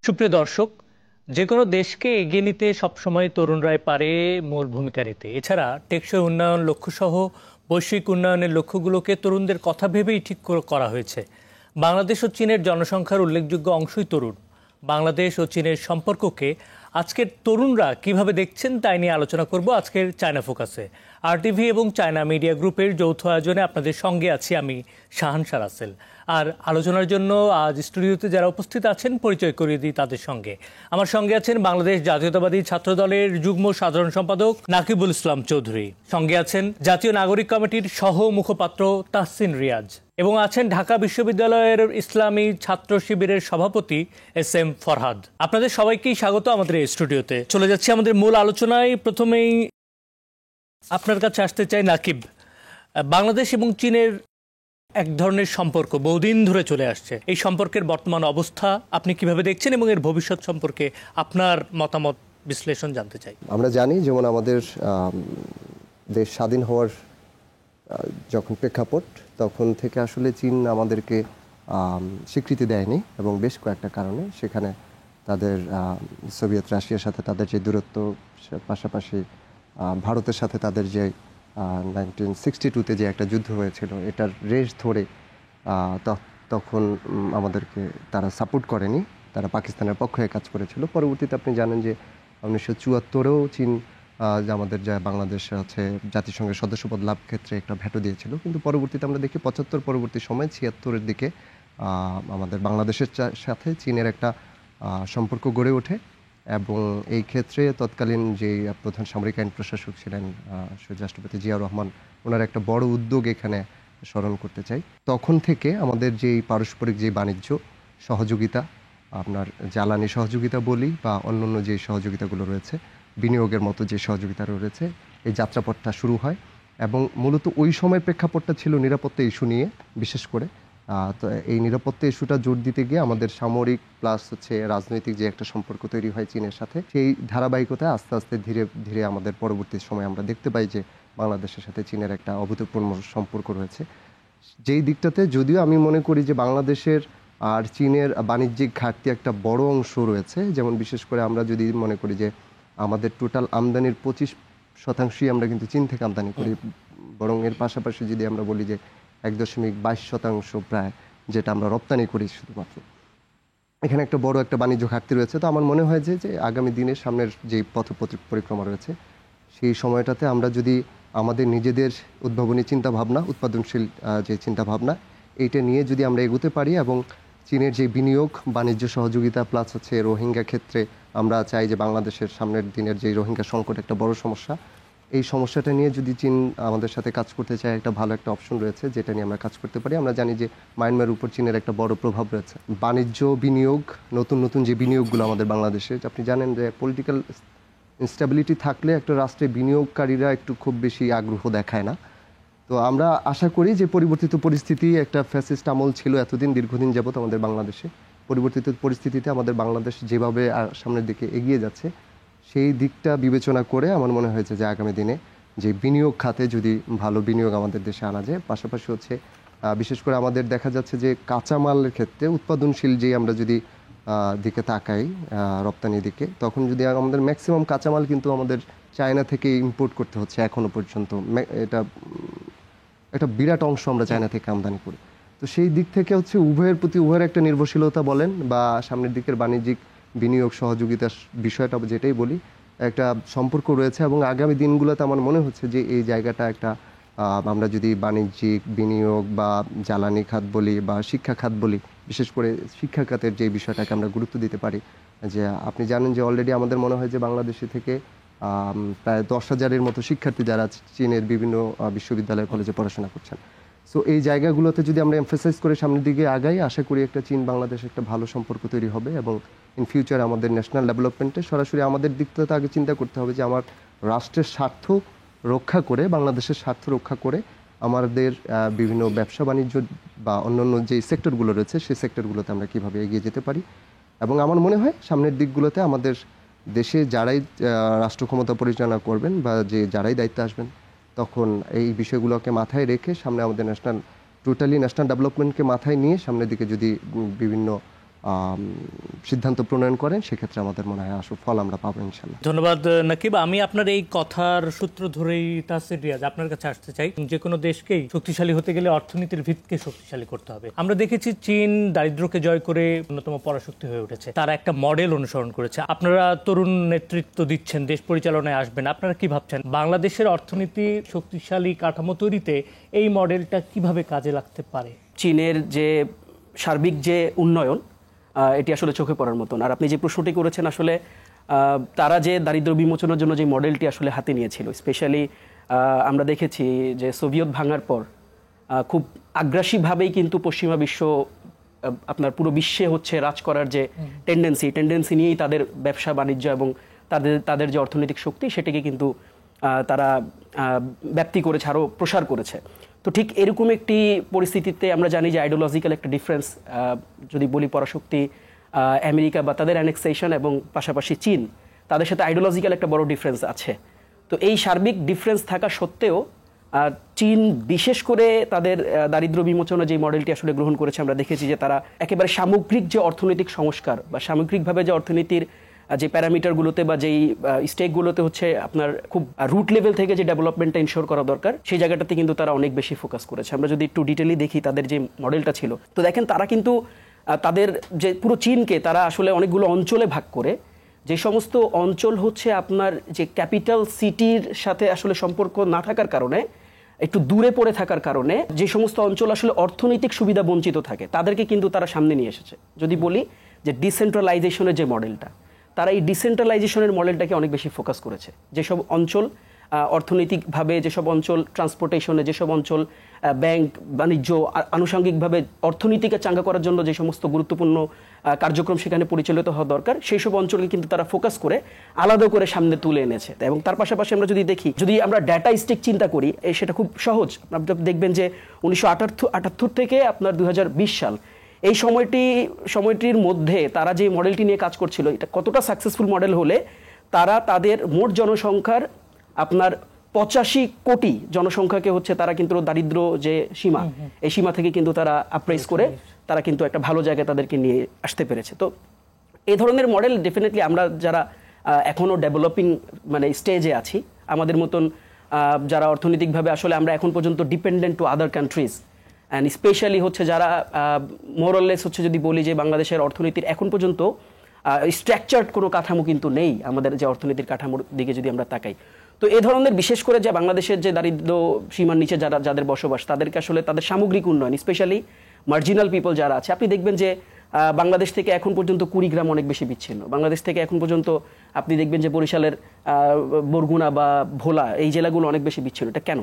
সুপ্রিয় দর্শক, যে কোনো দেশকে এগিয়ে নিতে সবসময় তরুণরাই পারে মূল ভূমিকা নিতে। এছাড়া টেকসই উন্নয়ন লক্ষ্যসহ বৈশ্বিক উন্নয়নের লক্ষ্যগুলোকে তরুণদের কথা ভেবেই ঠিক করা হয়েছে। বাংলাদেশ ও চীনের জনসংখ্যার উল্লেখযোগ্য অংশই তরুণ। বাংলাদেশ ও চীনের সম্পর্ককে আজকের তরুণরা কিভাবে দেখছেন তাই নিয়ে আলোচনা করব আজকের চায়না ফোকাসে। আরটিভি এবং চায়না মিডিয়া গ্রুপের যৌথ আয়োজনে আপনাদের সঙ্গে আছি আমি শাহানশা রাসেল। আর আলোচনার জন্য আজ স্টুডিওতে যারা উপস্থিত আছেন পরিচয় করিয়ে দিই তাদের সঙ্গে। আমার সঙ্গে আছেন বাংলাদেশ জাতীয়তাবাদী ছাত্র দলের যুগ্ম সাধারণ সম্পাদক নাকিবুল ইসলাম চৌধুরী, সঙ্গে আছেন জাতীয় নাগরিক কমিটির সহ মুখপাত্র তাহসিন রিয়াজ, এবং আছেন ঢাকা বিশ্ববিদ্যালয়ের ইসলামী ছাত্র শিবিরের সভাপতি এস.এম. ফরহাদ। আপনাদের সবাইকেই স্বাগত আমাদের এই স্টুডিওতে। চলে যাচ্ছি আমাদের মূল আলোচনায়। প্রথমেই আপনার কাছে আসতে চাই নাকিব। বাংলাদেশ এবং চীনের এক ধরনের সম্পর্ক বহুদিন ধরে চলে আসছে। এই সম্পর্কের বর্তমান অবস্থা আপনি কিভাবে দেখছেন এবং এর ভবিষ্যৎ সম্পর্কে আপনার মতামত বিশ্লেষণ জানতে চাই। আমরা জানি যেমন আমাদের দেশ স্বাধীন হওয়ার যখন প্রেক্ষাপট, তখন থেকে আসলে চীন আমাদেরকে স্বীকৃতি দেয়নি এবং বেশ কয়েকটা কারণে। সেখানে তাদের সোভিয়েত রাশিয়ার সাথে তাদের যে দূরত্ব, পাশাপাশি ভারতের সাথে তাদের যে 1962-তে যে একটা যুদ্ধ হয়েছিল, এটার রেশ ধরে তখন আমাদেরকে তারা সাপোর্ট করেনি, তারা পাকিস্তানের পক্ষে কাজ করেছিল। পরবর্তীতে আপনি জানেন যে 1974-এও চীন আমাদের যা বাংলাদেশ আছে জাতিসংঘের সদস্যপদ লাভ ক্ষেত্রে একটা ভেটো দিয়েছিল, কিন্তু পরবর্তীতে আমরা দেখি 75 পরবর্তী সময় 76-এর দিকে আমাদের বাংলাদেশের সাথে চীনের একটা সম্পর্ক গড়ে ওঠে। এবং এই ক্ষেত্রে তৎকালীন যে প্রধান সামরিক আইন প্রশাসক ছিলেন শহীদ রাষ্ট্রপতি জিয়াউর রহমান, ওনার একটা বড় উদ্যোগ এখানে স্মরণ করতে চাই। তখন থেকে আমাদের যেই পারস্পরিক যে বাণিজ্য সহযোগিতা, আপনার জ্বালানি সহযোগিতা বলি বা অন্যান্য যে সহযোগিতাগুলো রয়েছে, বিনিয়োগের মতো যে সহযোগিতা রয়েছে, এই যাত্রাপথটা শুরু হয়। এবং মূলত ওই সময়ের প্রেক্ষাপটটা ছিল নিরাপত্তা ইস্যু নিয়ে, বিশেষ করে। তো এই নিরাপত্তা ইস্যুটা জোর দিতে গিয়ে আমাদের সামরিক প্লাস রাজনৈতিক যে একটা সম্পর্ক তৈরি হয় চীনের সাথে, সেই ধারাবাহিকতায় আস্তে আস্তে ধীরে ধীরে আমাদের পরবর্তী সময় আমরা দেখতে পাই যে বাংলাদেশের সাথে চীনের একটা অভূতপূর্ণ সম্পর্ক রয়েছে। যেই দিকটাতে যদিও আমি মনে করি যে বাংলাদেশের আর চীনের বাণিজ্যিক ঘাটতি একটা বড় অংশ রয়েছে। যেমন বিশেষ করে আমরা যদি মনে করি যে আমাদের টোটাল আমদানির 25% আমরা কিন্তু চীন থেকে আমদানি করি, বরং এর পাশাপাশি যদি আমরা বলি যে 1.22% প্রায় যেটা আমরা রপ্তানি করি শুধুমাত্র, এখানে একটা বড় একটা বাণিজ্য ঘাটতি রয়েছে। তো আমার মনে হয় যে আগামী দিনের সামনের যে পথ পরিক্রমা রয়েছে, সেই সময়টাতে আমরা যদি আমাদের নিজেদের উদ্ভাবনী চিন্তাভাবনা, উৎপাদনশীল যে চিন্তাভাবনা, এইটা নিয়ে যদি আমরা এগোতে পারি এবং চীনের যে বিনিয়োগ, বাণিজ্য সহযোগিতা প্লাস রোহিঙ্গা ক্ষেত্রে আমরা চাই যে বাংলাদেশের সামনের দিনের যে রোহিঙ্গা সংকট একটা বড় সমস্যা, এই সমস্যাটা নিয়ে যদি চীন আমাদের সাথে কাজ করতে চায়, একটা ভালো একটা অপশন রয়েছে যেটা নিয়ে আমরা কাজ করতে পারি। আমরা জানি যে মায়ানমারের উপর চীনের একটা বড় প্রভাব রয়েছে। বাণিজ্য বিনিয়োগ, নতুন নতুন যে বিনিয়োগগুলো আমাদের বাংলাদেশে, আপনি জানেন যে পলিটিক্যাল ইনস্টেবিলিটি থাকলে একটা রাষ্ট্রে বিনিয়োগকারীরা একটু খুব বেশি আগ্রহ দেখায় না। তো আমরা আশা করি যে পরিবর্তিত পরিস্থিতি, একটা ফ্যাসিস্ট আমল ছিল এতদিন দীর্ঘদিন যাবত আমাদের বাংলাদেশে, পরিবর্তিত পরিস্থিতিতে আমাদের বাংলাদেশ যেভাবে সামনের দিকে এগিয়ে যাচ্ছে, সেই দিকটা বিবেচনা করে আমার মনে হয়েছে যে আগামী দিনে যে বিনিয়োগ খাতে যদি ভালো বিনিয়োগ আমাদের দেশে আনা যায়, পাশাপাশি বিশেষ করে আমাদের দেখা যাচ্ছে যে কাঁচামালের ক্ষেত্রে উৎপাদনশীল যে আমরা যদি দিকে তাকাই, রপ্তানির দিকে, তখন যদি আমাদের ম্যাক্সিমাম কাঁচামাল কিন্তু আমাদের চায়না থেকে ইম্পোর্ট করতে হচ্ছে এখনো পর্যন্ত। এটা একটা বিরাট অংশ আমরা চায়না থেকে আমদানি করি। তো সেই দিক থেকে উভয়ের প্রতি উভয়ের একটা নির্ভরশীলতা বলেন বা সামনের দিকের বাণিজ্যিক বিনিয়োগ সহযোগিতার বিষয়টা যেটাই বলি, একটা সম্পর্ক রয়েছে। এবং আগামী দিনগুলোতে আমার মনে হচ্ছে যে এই জায়গাটা একটা আমরা যদি বাণিজ্যিক বিনিয়োগ বা জ্বালানি খাত বলি বা শিক্ষা খাত বলি, বিশেষ করে শিক্ষা খাতের যে বিষয়টাকে আমরা গুরুত্ব দিতে পারি। যে আপনি জানেন যে অলরেডি আমাদের মনে হয় যে বাংলাদেশে থেকে প্রায় 10,000-এর মতো শিক্ষার্থী যারা চীনের বিভিন্ন বিশ্ববিদ্যালয় কলেজে পড়াশোনা করছেন। সো এই জায়গাগুলোতে যদি আমরা এমফাসাইজ করে সামনের দিকে আগাই, আশা করি একটা চীন বাংলাদেশ একটা ভালো সম্পর্ক তৈরি হবে এবং ইন ফিউচার আমাদের ন্যাশনাল ডেভেলপমেন্টে সরাসরি আমাদের দিক থেকে আগে চিন্তা করতে হবে যে আমার রাষ্ট্রের স্বার্থ রক্ষা করে, বাংলাদেশের স্বার্থ রক্ষা করে আমাদের বিভিন্ন ব্যবসা বাণিজ্য বা অন্যান্য যে সেক্টরগুলো রয়েছে, সেই সেক্টরগুলোতে আমরা কীভাবে এগিয়ে যেতে পারি। এবং আমার মনে হয় সামনের দিকগুলোতে আমাদের দেশে যারাই রাষ্ট্র ক্ষমতা পরিচালনা করবেন বা যারাই দায়িত্বে আসবেন, তখন এই বিষয়গুলোকে মাথায় রেখে সামনে আমাদের টোটালি ন্যাশনাল ডেভেলপমেন্টকে মাথায় নিয়ে সামনের দিকে যদি বিভিন্ন সিদ্ধান্ত প্রণয়ন করেন, সেক্ষেত্রে আমাদের মনে হয় আসল ফল আমরা পাবো ইনশাল্লাহ। ধন্যবাদ নাকিব। আমি আপনার এই কথার সূত্র ধরেই তাহসিন রিয়াজ আপনার কাছে আসতে চাই। যে কোনো দেশকেই শক্তিশালী হতে গেলে অর্থনীতির ভিতকে শক্তিশালী করতে হবে। আমরা দেখেছি চীন দারিদ্র্যকে জয় করে অন্যতম পরাশক্তি হয়ে উঠেছে, তারা একটা মডেল অনুসরণ করেছে। আপনারা তরুণ নেতৃত্ব দিচ্ছেন, দেশ পরিচালনায় আসবেন, আপনারা কি ভাবছেন বাংলাদেশের অর্থনীতি শক্তিশালী কাঠামো তৈরিতে এই মডেলটা কিভাবে কাজে লাগতে পারে? চীনের যে সার্বিক যে উন্নয়ন, এটি আসলে চোখে পড়ার মতন। আর আপনি যে প্রশ্নটি করেছেন, আসলে তারা যে দারিদ্র্য বিমোচনের জন্য যে মডেলটি আসলে হাতে নিয়েছিল, স্পেশালি আমরা দেখেছি যে সোভিয়েত ভাঙার পর খুব আগ্রাসীভাবেই কিন্তু পশ্চিমা বিশ্ব আপনার পুরো বিশ্বে হচ্ছে রাজ করার যে টেন্ডেন্সি নিয়েই তাদের ব্যবসা বাণিজ্য এবং তাদের যে অর্থনৈতিক শক্তি সেটাকে কিন্তু তারা ব্যাপ্তি করেছে, আরও প্রসার করেছে। তো ঠিক এরকম একটি পরিস্থিতিতে আমরা জানি যে আইডিওলজিক্যাল একটা ডিফারেন্স, যদি বলি পরাশক্তি আমেরিকা বা তাদের অ্যানেক্সেশন এবং পাশাপাশি চীন, তাদের সাথে আইডিওলজিক্যাল একটা বড় ডিফারেন্স আছে। তো এই সার্বিক ডিফারেন্স থাকা সত্ত্বেও চীন বিশেষ করে তাদের দারিদ্র্য বিমোচনের যে মডেলটি আসলে গ্রহণ করেছে, আমরা দেখেছি যে তারা একেবারে সামগ্রিক যে অর্থনৈতিক সংস্কার বা সামগ্রিকভাবে যে অর্থনীতির যে প্যারামিটারগুলোতে বা যেই স্টেকগুলোতে হচ্ছে আপনার খুব রুট লেভেল থেকে যে ডেভেলপমেন্টটা ইনশোর করা দরকার, সেই জায়গাটাতে কিন্তু তারা অনেক বেশি ফোকাস করেছে। আমরা যদি একটু ডিটেইলি দেখি তাদের যে মডেলটা ছিল, তো দেখেন তারা কিন্তু তাদের যে পুরো চীনকে তারা আসলে অনেকগুলো অঞ্চলে ভাগ করে, যে সমস্ত অঞ্চল হচ্ছে আপনার যে ক্যাপিটাল সিটির সাথে আসলে সম্পর্ক না থাকার কারণে, একটু দূরে পড়ে থাকার কারণে যে সমস্ত অঞ্চল আসলে অর্থনৈতিক সুবিধা বঞ্চিত থাকে, তাদেরকে কিন্তু তারা সামনে নিয়ে এসেছে। যদি বলি যে ডিসেন্ট্রালাইজেশনের যে মডেলটা, তারা এই ডিসেন্ট্রালাইজেশনের মডেলটাকে অনেক বেশি ফোকাস করেছে। যেসব অঞ্চল অর্থনৈতিকভাবে, যেসব অঞ্চল ট্রান্সপোর্টেশনে, যেসব অঞ্চল ব্যাংক বাণিজ্য আনুষঙ্গিকভাবে অর্থনীতিকে চাঙ্গা করার জন্য যে সমস্ত গুরুত্বপূর্ণ কার্যক্রম সেখানে পরিচালিত হওয়া দরকার, সেই সব অঞ্চলকে কিন্তু তারা ফোকাস করে আলাদা করে সামনে তুলে এনেছে। এবং তার পাশাপাশি আমরা যদি দেখি, যদি আমরা ডাটা স্টিক চিন্তা করি, সেটা খুব সহজ। আপনারা দেখবেন যে 1978 থেকে আপনার 2020 সাল, এই সময়টির মধ্যে তারা যে মডেলটি নিয়ে কাজ করছিল, এটা কতটা সাকসেসফুল মডেল হলে তারা তাদের মোট জনসংখ্যার আপনার 85 কোটি জনসংখ্যাকে হচ্ছে তারা কিন্তু দারিদ্র যে সীমা, এই সীমা থেকে কিন্তু তারা আপরাইজ করে তারা কিন্তু একটা ভালো জায়গায় তাদেরকে নিয়ে আসতে পেরেছে। তো এই ধরনের মডেল ডেফিনেটলি আমরা যারা এখনও ডেভেলপিং মানে স্টেজে আছি, আমাদের মতন যারা অর্থনৈতিকভাবে আসলে আমরা এখন পর্যন্ত dependent to other countries, and specially হচ্ছে যারা মোরলেস হচ্ছে যদি বলি যে বাংলাদেশের অর্থনীতির এখন পর্যন্ত স্ট্রাকচার্ড কোনো কাঠামো কিন্তু নেই, আমাদের যে অর্থনীতির কাঠামোর দিকে যদি আমরা তাকাই। তো এই ধরনের বিশেষ করে যে বাংলাদেশের যে দারিদ্র সীমার নিচে যাদের বসবাস, তাদেরকে আসলে তাদের সামগ্রিক উন্নয়ন, স্পেশালি মার্জিনাল পিপল যারা আছে, আপনি দেখবেন যে বাংলাদেশ থেকে এখন পর্যন্ত কুড়িগ্রাম অনেক বেশি বিচ্ছিন্ন। বাংলাদেশ থেকে এখন পর্যন্ত আপনি দেখবেন যে বরিশালের বরগুনা বা ভোলা, এই জেলাগুলো অনেক বেশি বিচ্ছিন্ন। এটা কেন?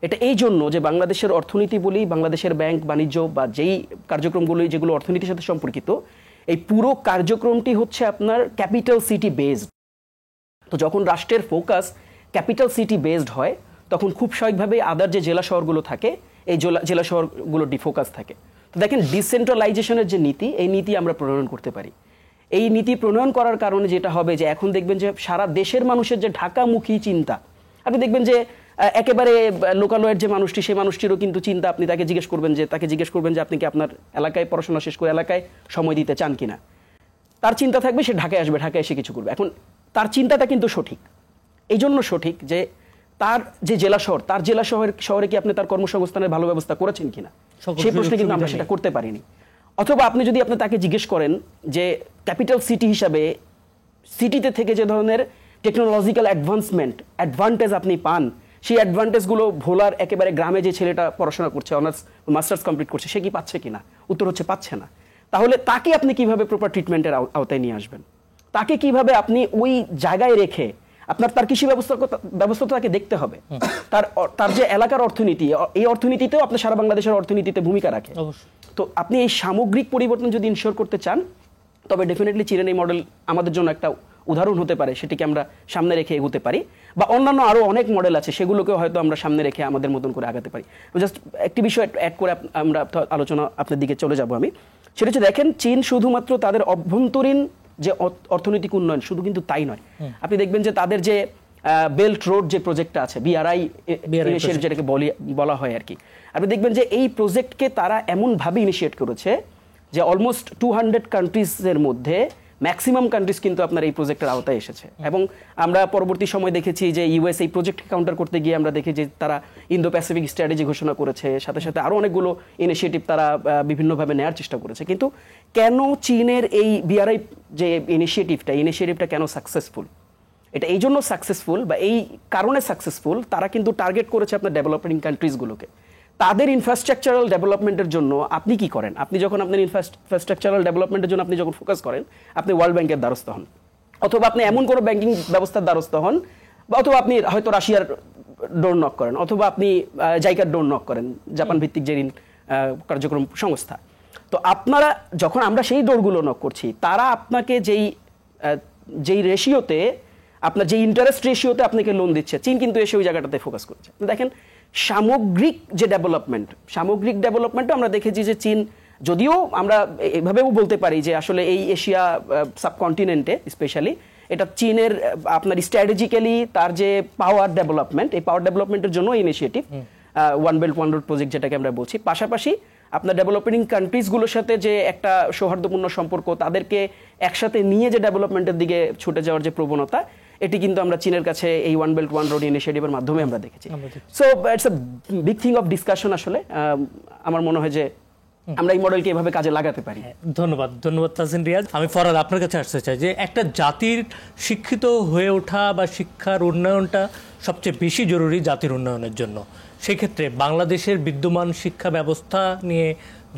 এটা এই জন্য যে বাংলাদেশের অর্থনীতি বলি, বাংলাদেশের ব্যাংক বাণিজ্য বা যেই কার্যক্রমগুলো যেগুলো অর্থনীতির সাথে সম্পর্কিত, এই পুরো কার্যক্রমটি হচ্ছে আপনার ক্যাপিটাল সিটি বেসড। তো যখন রাষ্ট্রের ফোকাস ক্যাপিটাল সিটি বেসড হয়, তখন খুব স্বাভাবিকভাবে আদার যে জেলা শহরগুলো থাকে, এই জেলা শহরগুলো ডিফোকাস থাকে। তো দেখেন ডিসেন্ট্রালাইজেশনের যে নীতি, এই নীতি আমরা প্রণয়ন করতে পারি। এই নীতি প্রণয়ন করার কারণে যেটা হবে যে এখন দেখবেন যে সারা দেশের মানুষের যে ঢাকামুখী চিন্তা, আপনি দেখবেন যে একেবারে লোকালয়ের যে মানুষটি, সেই মানুষটিরও কিন্তু চিন্তা, আপনি তাকে জিজ্ঞেস করবেন যে আপনি কি আপনার এলাকায় পড়াশোনা শেষ করে এলাকায় সময় দিতে চান কিনা, তার চিন্তা থাকবে সে ঢাকায় আসবে, ঢাকায় এসে কিছু করবে। এখন তার চিন্তাটা কিন্তু সঠিক, এই জন্য সঠিক যে তার যে জেলা শহর, তার জেলা শহরে কি আপনি তার কর্মসংস্থানের ভালো ব্যবস্থা করেছেন কিনা, সেই প্রশ্নে কিন্তু আমরা সেটা করতে পারিনি। অথবা আপনি যদি তাকে জিজ্ঞেস করেন যে ক্যাপিটাল সিটি হিসাবে সিটিতে থেকে যে ধরনের টেকনোলজিক্যাল অ্যাডভান্টেজ আপনি পান, সেই অ্যাডভান্টেজগুলো ভোলার একেবারে গ্রামে যে ছেলেটা পড়াশোনা করছে, অনার্স মাস্টার্স কমপ্লিট করছে, সে কি পাচ্ছে কিনা? উত্তর হচ্ছে পাচ্ছে না। তাহলে তাকে আপনি কিভাবে প্রপার ট্রিটমেন্টের আওতায় নিয়ে আসবেন? তাকে কিভাবে আপনি ওই জায়গায় রেখে তার কৃষি ব্যবস্থা তাকে দেখতে হবে, তার যে এলাকার অর্থনীতি, এই অর্থনীতিতেও আপনি সারা বাংলাদেশের অর্থনীতিতে ভূমিকা রাখে। তো আপনি এই সামগ্রিক পরিবর্তন যদি ইনশিওর করতে চান, তবে ডেফিনেটলি চীনের এই মডেল আমাদের জন্য একটা উদাহরণ হতে পারে, সেটিকে আমরা সামনে রেখে এগোতে পারি, বা অন্যান্য আরও অনেক মডেল আছে, সেগুলোকেও হয়তো আমরা সামনে রেখে আমাদের মতন করে আগাতে পারি। জাস্ট একটি বিষয় অ্যাড করে আমরা আলোচনা আপনার দিকে চলে যাব আমি, সেটা হচ্ছে দেখেন চীন শুধুমাত্র তাদের অভ্যন্তরীণ যে অর্থনৈতিক উন্নয়ন শুধু কিন্তু তাই নয়, আপনি দেখবেন যে তাদের যে বেল্ট রোড যে প্রজেক্টটা আছে, বিআরআই যেটাকে বলা হয় আর কি, আপনি দেখবেন যে এই প্রজেক্টকে তারা এমনভাবে ইনিশিয়েট করেছে যে অলমোস্ট 200 কান্ট্রিজের মধ্যে ম্যাক্সিমাম কান্ট্রিজ কিন্তু আপনার এই প্রজেক্টের আওতায় এসেছে। এবং আমরা পরবর্তী সময় দেখেছি যে ইউএস এই প্রজেক্টকে কাউন্টার করতে গিয়ে আমরা দেখি যে তারা ইন্দো প্যাসিফিক স্ট্র্যাটেজি ঘোষণা করেছে, সাথে সাথে আরও অনেকগুলো ইনিশিয়েটিভ তারা বিভিন্নভাবে নেওয়ার চেষ্টা করেছে। কিন্তু কেন চীনের এই বিআরআই যে ইনিশিয়েটিভটা কেন সাকসেসফুল? এটা এই জন্য সাকসেসফুল বা এই কারণে সাকসেসফুল, তারা কিন্তু টার্গেট করেছে আপনার ডেভেলপিং কান্ট্রিজগুলোকে। তাদের ইনফ্রাস্ট্রাকচারাল ডেভেলপমেন্টের জন্য আপনি কি করেন? আপনি যখন আপনার ইনফ্রাস্ট্রাকচারাল ডেভেলপমেন্টের জন্য আপনি যখন ফোকাস করেন, আপনি ওয়ার্ল্ড ব্যাংকের দ্বারস্থ হন, অথবা আপনি এমন কোনো ব্যাংকিং ব্যবস্থার দ্বারস্থ হন, বা অথবা আপনি হয়তো রাশিয়ার ডোর নক করেন, অথবা আপনি জাইকার ডোর নক করেন, জাপান ভিত্তিক যে ঋণ কার্যক্রম সংস্থা। তো আপনারা যখন আমরা সেই ডোরগুলো নক করছি, তারা আপনাকে যেই রেশিওতে, আপনার যে ইন্টারেস্ট রেশিওতে আপনাকে লোন দিচ্ছে, চীন কিন্তু এসে ওই জায়গাটাতে ফোকাস করছে। দেখেন সামগ্রিক ডেভেলপমেন্টও আমরা দেখেছি যে চীন, যদিও আমরা এভাবেও বলতে পারি যে আসলে এই এশিয়া সাবকন্টিনেন্টে স্পেশালি এটা চীনের আপনার স্ট্র্যাটেজিক্যালি তার যে পাওয়ার ডেভেলপমেন্ট, এই পাওয়ার ডেভেলপমেন্টের জন্য initiative one belt one road project যেটাকে আমরা বলছি, পাশাপাশি আপনার ডেভেলপিং কান্ট্রিজগুলোর সাথে যে একটা সৌহার্দ্যপূর্ণ সম্পর্ক, তাদেরকে একসাথে নিয়ে যে ডেভেলপমেন্টের দিকে ছুটে যাওয়ার যে প্রবণতা, এটি কিন্তু আমরা চীনের কাছে এই ওয়ান বেল্ট ওয়ান রোড ইনিশিয়েটিভের মাধ্যমে আমরা দেখেছি। So it's a big thing of discussion. আসলে আমার মনে হয় যে আমরা এই মডেলকে এভাবে কাজে লাগাতে পারি। ধন্যবাদ তাহসিন রিয়াজ। আমি ফরহাদ আপনার কাছে আসতে চাই যে একটা জাতির শিক্ষিত হয়ে ওঠা বা শিক্ষার উন্নয়নটা সবচেয়ে বেশি জরুরি জাতির উন্নয়নের জন্য। সেক্ষেত্রে বাংলাদেশের বিদ্যমান শিক্ষা ব্যবস্থা নিয়ে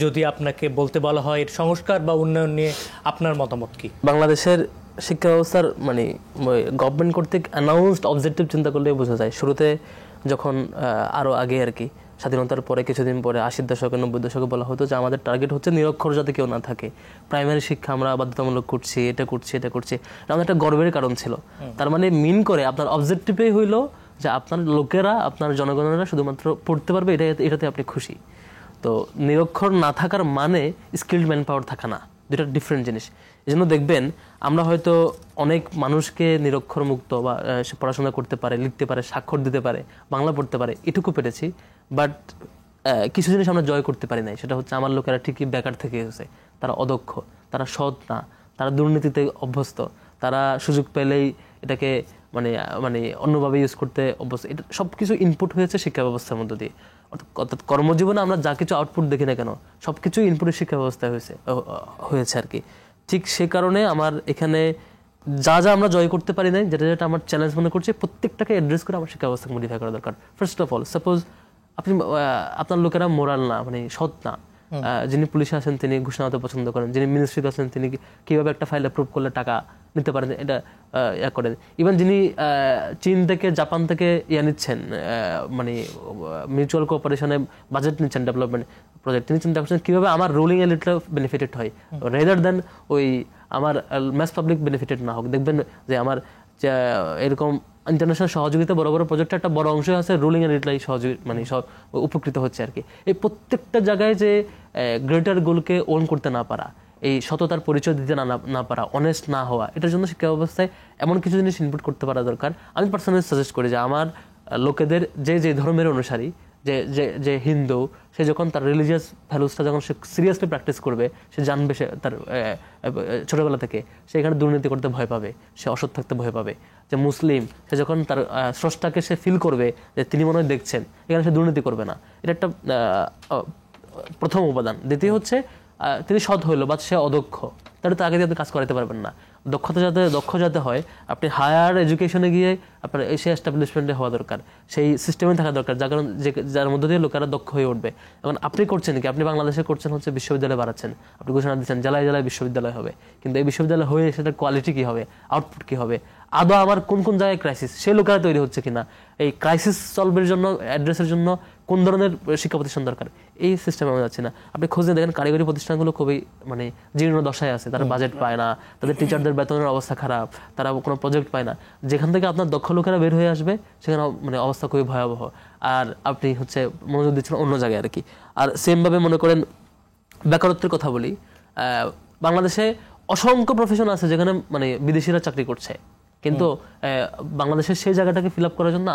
যদি আপনাকে বলতে বলা হয়, এর সংস্কার বা উন্নয়ন নিয়ে আপনার মতামত কি? বাংলাদেশের শিক্ষা ব্যবস্থার মানে গভর্নমেন্ট কর্তৃক অ্যানাউন্সড অবজেক্টিভ চিন্তা করলে বোঝা যায়। শুরুতে যখন আরও আগে আর কি, স্বাধীনতার পরে কিছুদিন পরে 80-র দশকে 90-র দশকে বলা হতো যে আমাদের টার্গেট হচ্ছে নিরক্ষর যাতে কেউ না থাকে, প্রাইমারি শিক্ষা আমরা বাধ্যতামূলক করছি, এটা করছি। আমাদের একটা গর্বের কারণ ছিল। তার মানে মিন করে আপনার অবজেক্টিভই হইলো যে আপনার লোকেরা, আপনার জনগণেরা শুধুমাত্র পড়তে পারবে, এটাতে আপনি খুশি। তো নিরক্ষর না থাকার মানে স্কিল্ড ম্যান পাওয়ার থাকা না, দুটা ডিফারেন্ট জিনিস। এই জন্য দেখবেন আমরা হয়তো অনেক মানুষকে নিরক্ষর মুক্ত বা সে পড়াশোনা করতে পারে, লিখতে পারে, স্বাক্ষর দিতে পারে, বাংলা পড়তে পারে, এটুকু পেরেছি। বাট কিছু জিনিস আমরা জয় করতে পারি নাই। সেটা হচ্ছে আমার লোকেরা ঠিকই বেকার থেকে গেছে, তারা অদক্ষ, তারা সৎ না, তারা দুর্নীতিতে অভ্যস্ত, তারা সুযোগ পেলেই এটাকে মানে অন্যভাবে ইউজ করতে অভ্যস্ত। এটা সব কিছু ইনপুট হয়েছে শিক্ষা ব্যবস্থার মধ্য দিয়ে। অর্থাৎ কর্মজীবনে আমরা যা কিছু আউটপুট দেখি না কেন, সব কিছুই ইনপুটের শিক্ষা ব্যবস্থায় হয়েছে আর কি। ঠিক সে কারণে আমার এখানে যা আমরা জয় করতে পারি নাই, যেটা আমার চ্যালেঞ্জ মনে করছি, প্রত্যেকটাকে অ্যাড্রেস করে আমার শিক্ষা ব্যবস্থাকে মডিফাই করা দরকার। ফার্স্ট অফ অল, সাপোজ আপনার লোকেরা মোরাল না, মানে সৎ না। যিনি পুলিশে আছেন তিনি ঘোষণা হতে পছন্দ করেন, যিনি মিনিস্ট্রিতে আছেন তিনি কিভাবে একটা ফাইল অ্যাপ্রুভ করলে টাকা নিতে পারেন এটা করেন। ইভেন যিনি চীন থেকে, জাপান থেকে নিচ্ছেন, মানে মিউচুয়াল কোঅপারেশনে বাজেট নিচ্ছেন ডেভেলপমেন্ট প্রজেক্ট, তিনি চিন্তা করছেন কীভাবে আমার রুলিং এলিটটা বেনিফিটেড হয়, রেদার দেন ওই আমার ম্যাস পাবলিক বেনিফিটেড না হোক। দেখবেন যে আমার এরকম ইন্টারন্যাশনাল সহযোগিতা বড় বড় প্রজেক্টের একটা বড় অংশ আছে রুলিং এলিটলাই মানে উপকৃত হচ্ছে আর কি। এই প্রত্যেকটা জায়গায় যে গ্রেটার গোলকে ওন করতে না পারা, এই সততার পরিচয় দিতে না পারা, অনেস্ট না হওয়া, এটার জন্য শিক্ষা ব্যবস্থায় এমন কিছু জিনিস ইনপুট করতে পারা দরকার। আমি পার্সোনালি সাজেস্ট করি যে আমার লোকেদের যে ধর্মের অনুসারী, যে হিন্দু, সে যখন তার রিলিজিয়াস ভ্যালুসটা যখন সে সিরিয়াসলি প্র্যাকটিস করবে, সে জানবে, সে তার ছোটবেলা থেকে সে এখানে দুর্নীতি করতে ভয় পাবে, সে অসৎ থাকতে ভয় পাবে। যে মুসলিম, সে যখন তার স্রষ্টাকে সে ফিল করবে যে তিনি মনে হয় দেখছেন, এখানে সে দুর্নীতি করবে না। এটা একটা প্রথম উপাদান। দ্বিতীয় হচ্ছে তিনি সৎ হইল বা সে অদক্ষ, তাহলে তো আগে দিয়ে আপনি কাজ করাতে পারবেন না। দক্ষ যাতে হয়, আপনি হায়ার এডুকেশনে গিয়ে আপনার সেই এস্টাবলিশমেন্টে হওয়া দরকার, সেই সিস্টেমে থাকা দরকার, যার মধ্যে দিয়ে লোকেরা দক্ষ হয়ে উঠবে। এখন আপনি করছেন কি? আপনি বাংলাদেশে করছেন হচ্ছে বিশ্ববিদ্যালয় বাড়াচ্ছেন, আপনি ঘোষণা দিচ্ছেন জেলায় জেলায় বিশ্ববিদ্যালয় হবে, কিন্তু এই বিশ্ববিদ্যালয় হয়ে সেটার কোয়ালিটি কী হবে, আউটপুট কী হবে, আদৌ আমার কোন জায়গায় ক্রাইসিস, সেই লোকেরা তৈরি হচ্ছে কিনা, এই ক্রাইসিস সলভের জন্য, অ্যাড্রেসের জন্য কোন ধরনের শিক্ষা প্রতিষ্ঠান দরকার, এই সিস্টেমে আমরা যাচ্ছি না। আপনি খোঁজে দেখেন কারিগরি প্রতিষ্ঠানগুলো খুবই মানে জীর্ণ দশায় আছে, তারা বাজেট পায় না, তাদের টিচারদের বেতনের অবস্থা খারাপ, তারা কোনো প্রজেক্ট পায় না। যেখান থেকে আপনার দক্ষ লোকেরা বের হয়ে আসবে সেখানে মানে অবস্থা খুবই ভয়াবহ, আর আপনি হচ্ছে মনোযোগ দিচ্ছেন অন্য জায়গায় আর কি। আর সেমভাবে মনে করেন বেকারত্বের কথা বলি, বাংলাদেশে অসংখ্য প্রফেশন আছে যেখানে মানে বিদেশিরা চাকরি করছে, কিন্তু বাংলাদেশের সেই জায়গাটাকে ফিল আপ করার জন্য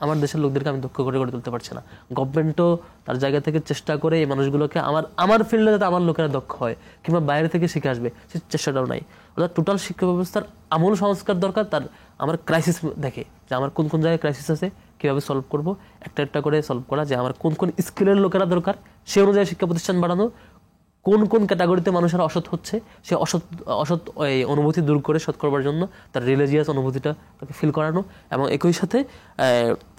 আমার দেশের লোকদেরকে আমি দক্ষ করে গড়ে তুলতে পারছি না। গভর্নমেন্টও তার জায়গা থেকে চেষ্টা করে এই মানুষগুলোকে আমার ফিল্ডে যাতে আমার লোকেরা দক্ষ হয় কিংবা বাইরে থেকে শিখে আসবে সেই চেষ্টাটাও নাই। অর্থাৎ টোটাল শিক্ষা ব্যবস্থার আমূল সংস্কার দরকার। তার আমার ক্রাইসিস দেখে যে আমার কোন কোন জায়গায় ক্রাইসিস আছে, কীভাবে সলভ করব, একটা করে সলভ করা, যে আমার কোন কোন স্কিলের লোকেরা দরকার সেই অনুযায়ী শিক্ষা প্রতিষ্ঠান বাড়ানো, কোন কোন ক্যাটাগরিতে মানুষেরা অসৎ হচ্ছে সে অসৎ অনুভূতি দূর করে সৎ করবার জন্য তার রিলিজিয়াস অনুভূতিটা তাকে ফিল করানো, এবং একই সাথে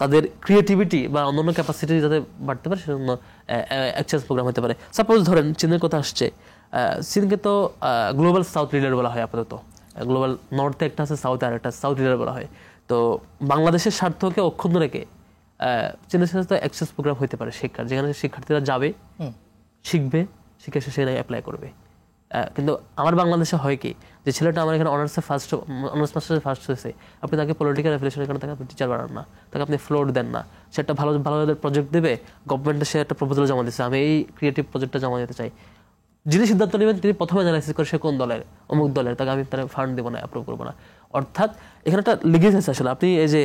তাদের ক্রিয়েটিভিটি বা অন্যান্য ক্যাপাসিটি যাতে বাড়তে পারে সেজন্য এক্সচেঞ্জ প্রোগ্রাম হতে পারে। সাপোজ ধরেন চীনের কথা আসছে, চীনকে তো গ্লোবাল সাউথ লিডার বলা হয় আপাতত। গ্লোবাল নর্থে একটা আছে, সাউথে আর একটা সাউথ লিডার বলা হয়। তো বাংলাদেশের স্বার্থকে অক্ষুণ্ণ রেখে চীনের সাথে তো এক্সচেঞ্জ প্রোগ্রাম হতে পারে শিক্ষার, যেখানে শিক্ষার্থীরা যাবে, শিখবে, শিখে সে অ্যাপ্লাই করবে। কিন্তু আমার বাংলাদেশে হয় কি, যে ছেলেটা আমার এখানে অনার্স মাস্টার্সে ফার্স্ট হয়েছে, আপনি তাকে পলিটিক্যাল অ্যাফিলিয়েশনের কারণে তাকে আপনি টিচার বানান না, তাকে আপনি ফ্লোর দেন না। সে একটা ভালো প্রজেক্ট দেবে, গভর্নমেন্টে সে একটা প্রপোজাল জমা দিচ্ছে, আমি এই ক্রিয়েটিভ প্রজেক্টটা জমা দিতে চাই। যিনি সিদ্ধান্ত নেবেন তিনি প্রথমে অ্যানালাইসিস করে সে কোন দলের, অমুক দলের, তাকে আমি তার ফান্ড দেবো না, অ্যাপ্রুভ করবো না। অর্থাৎ এখানে একটা লিগেসি আছে। আসলে আপনি এই যে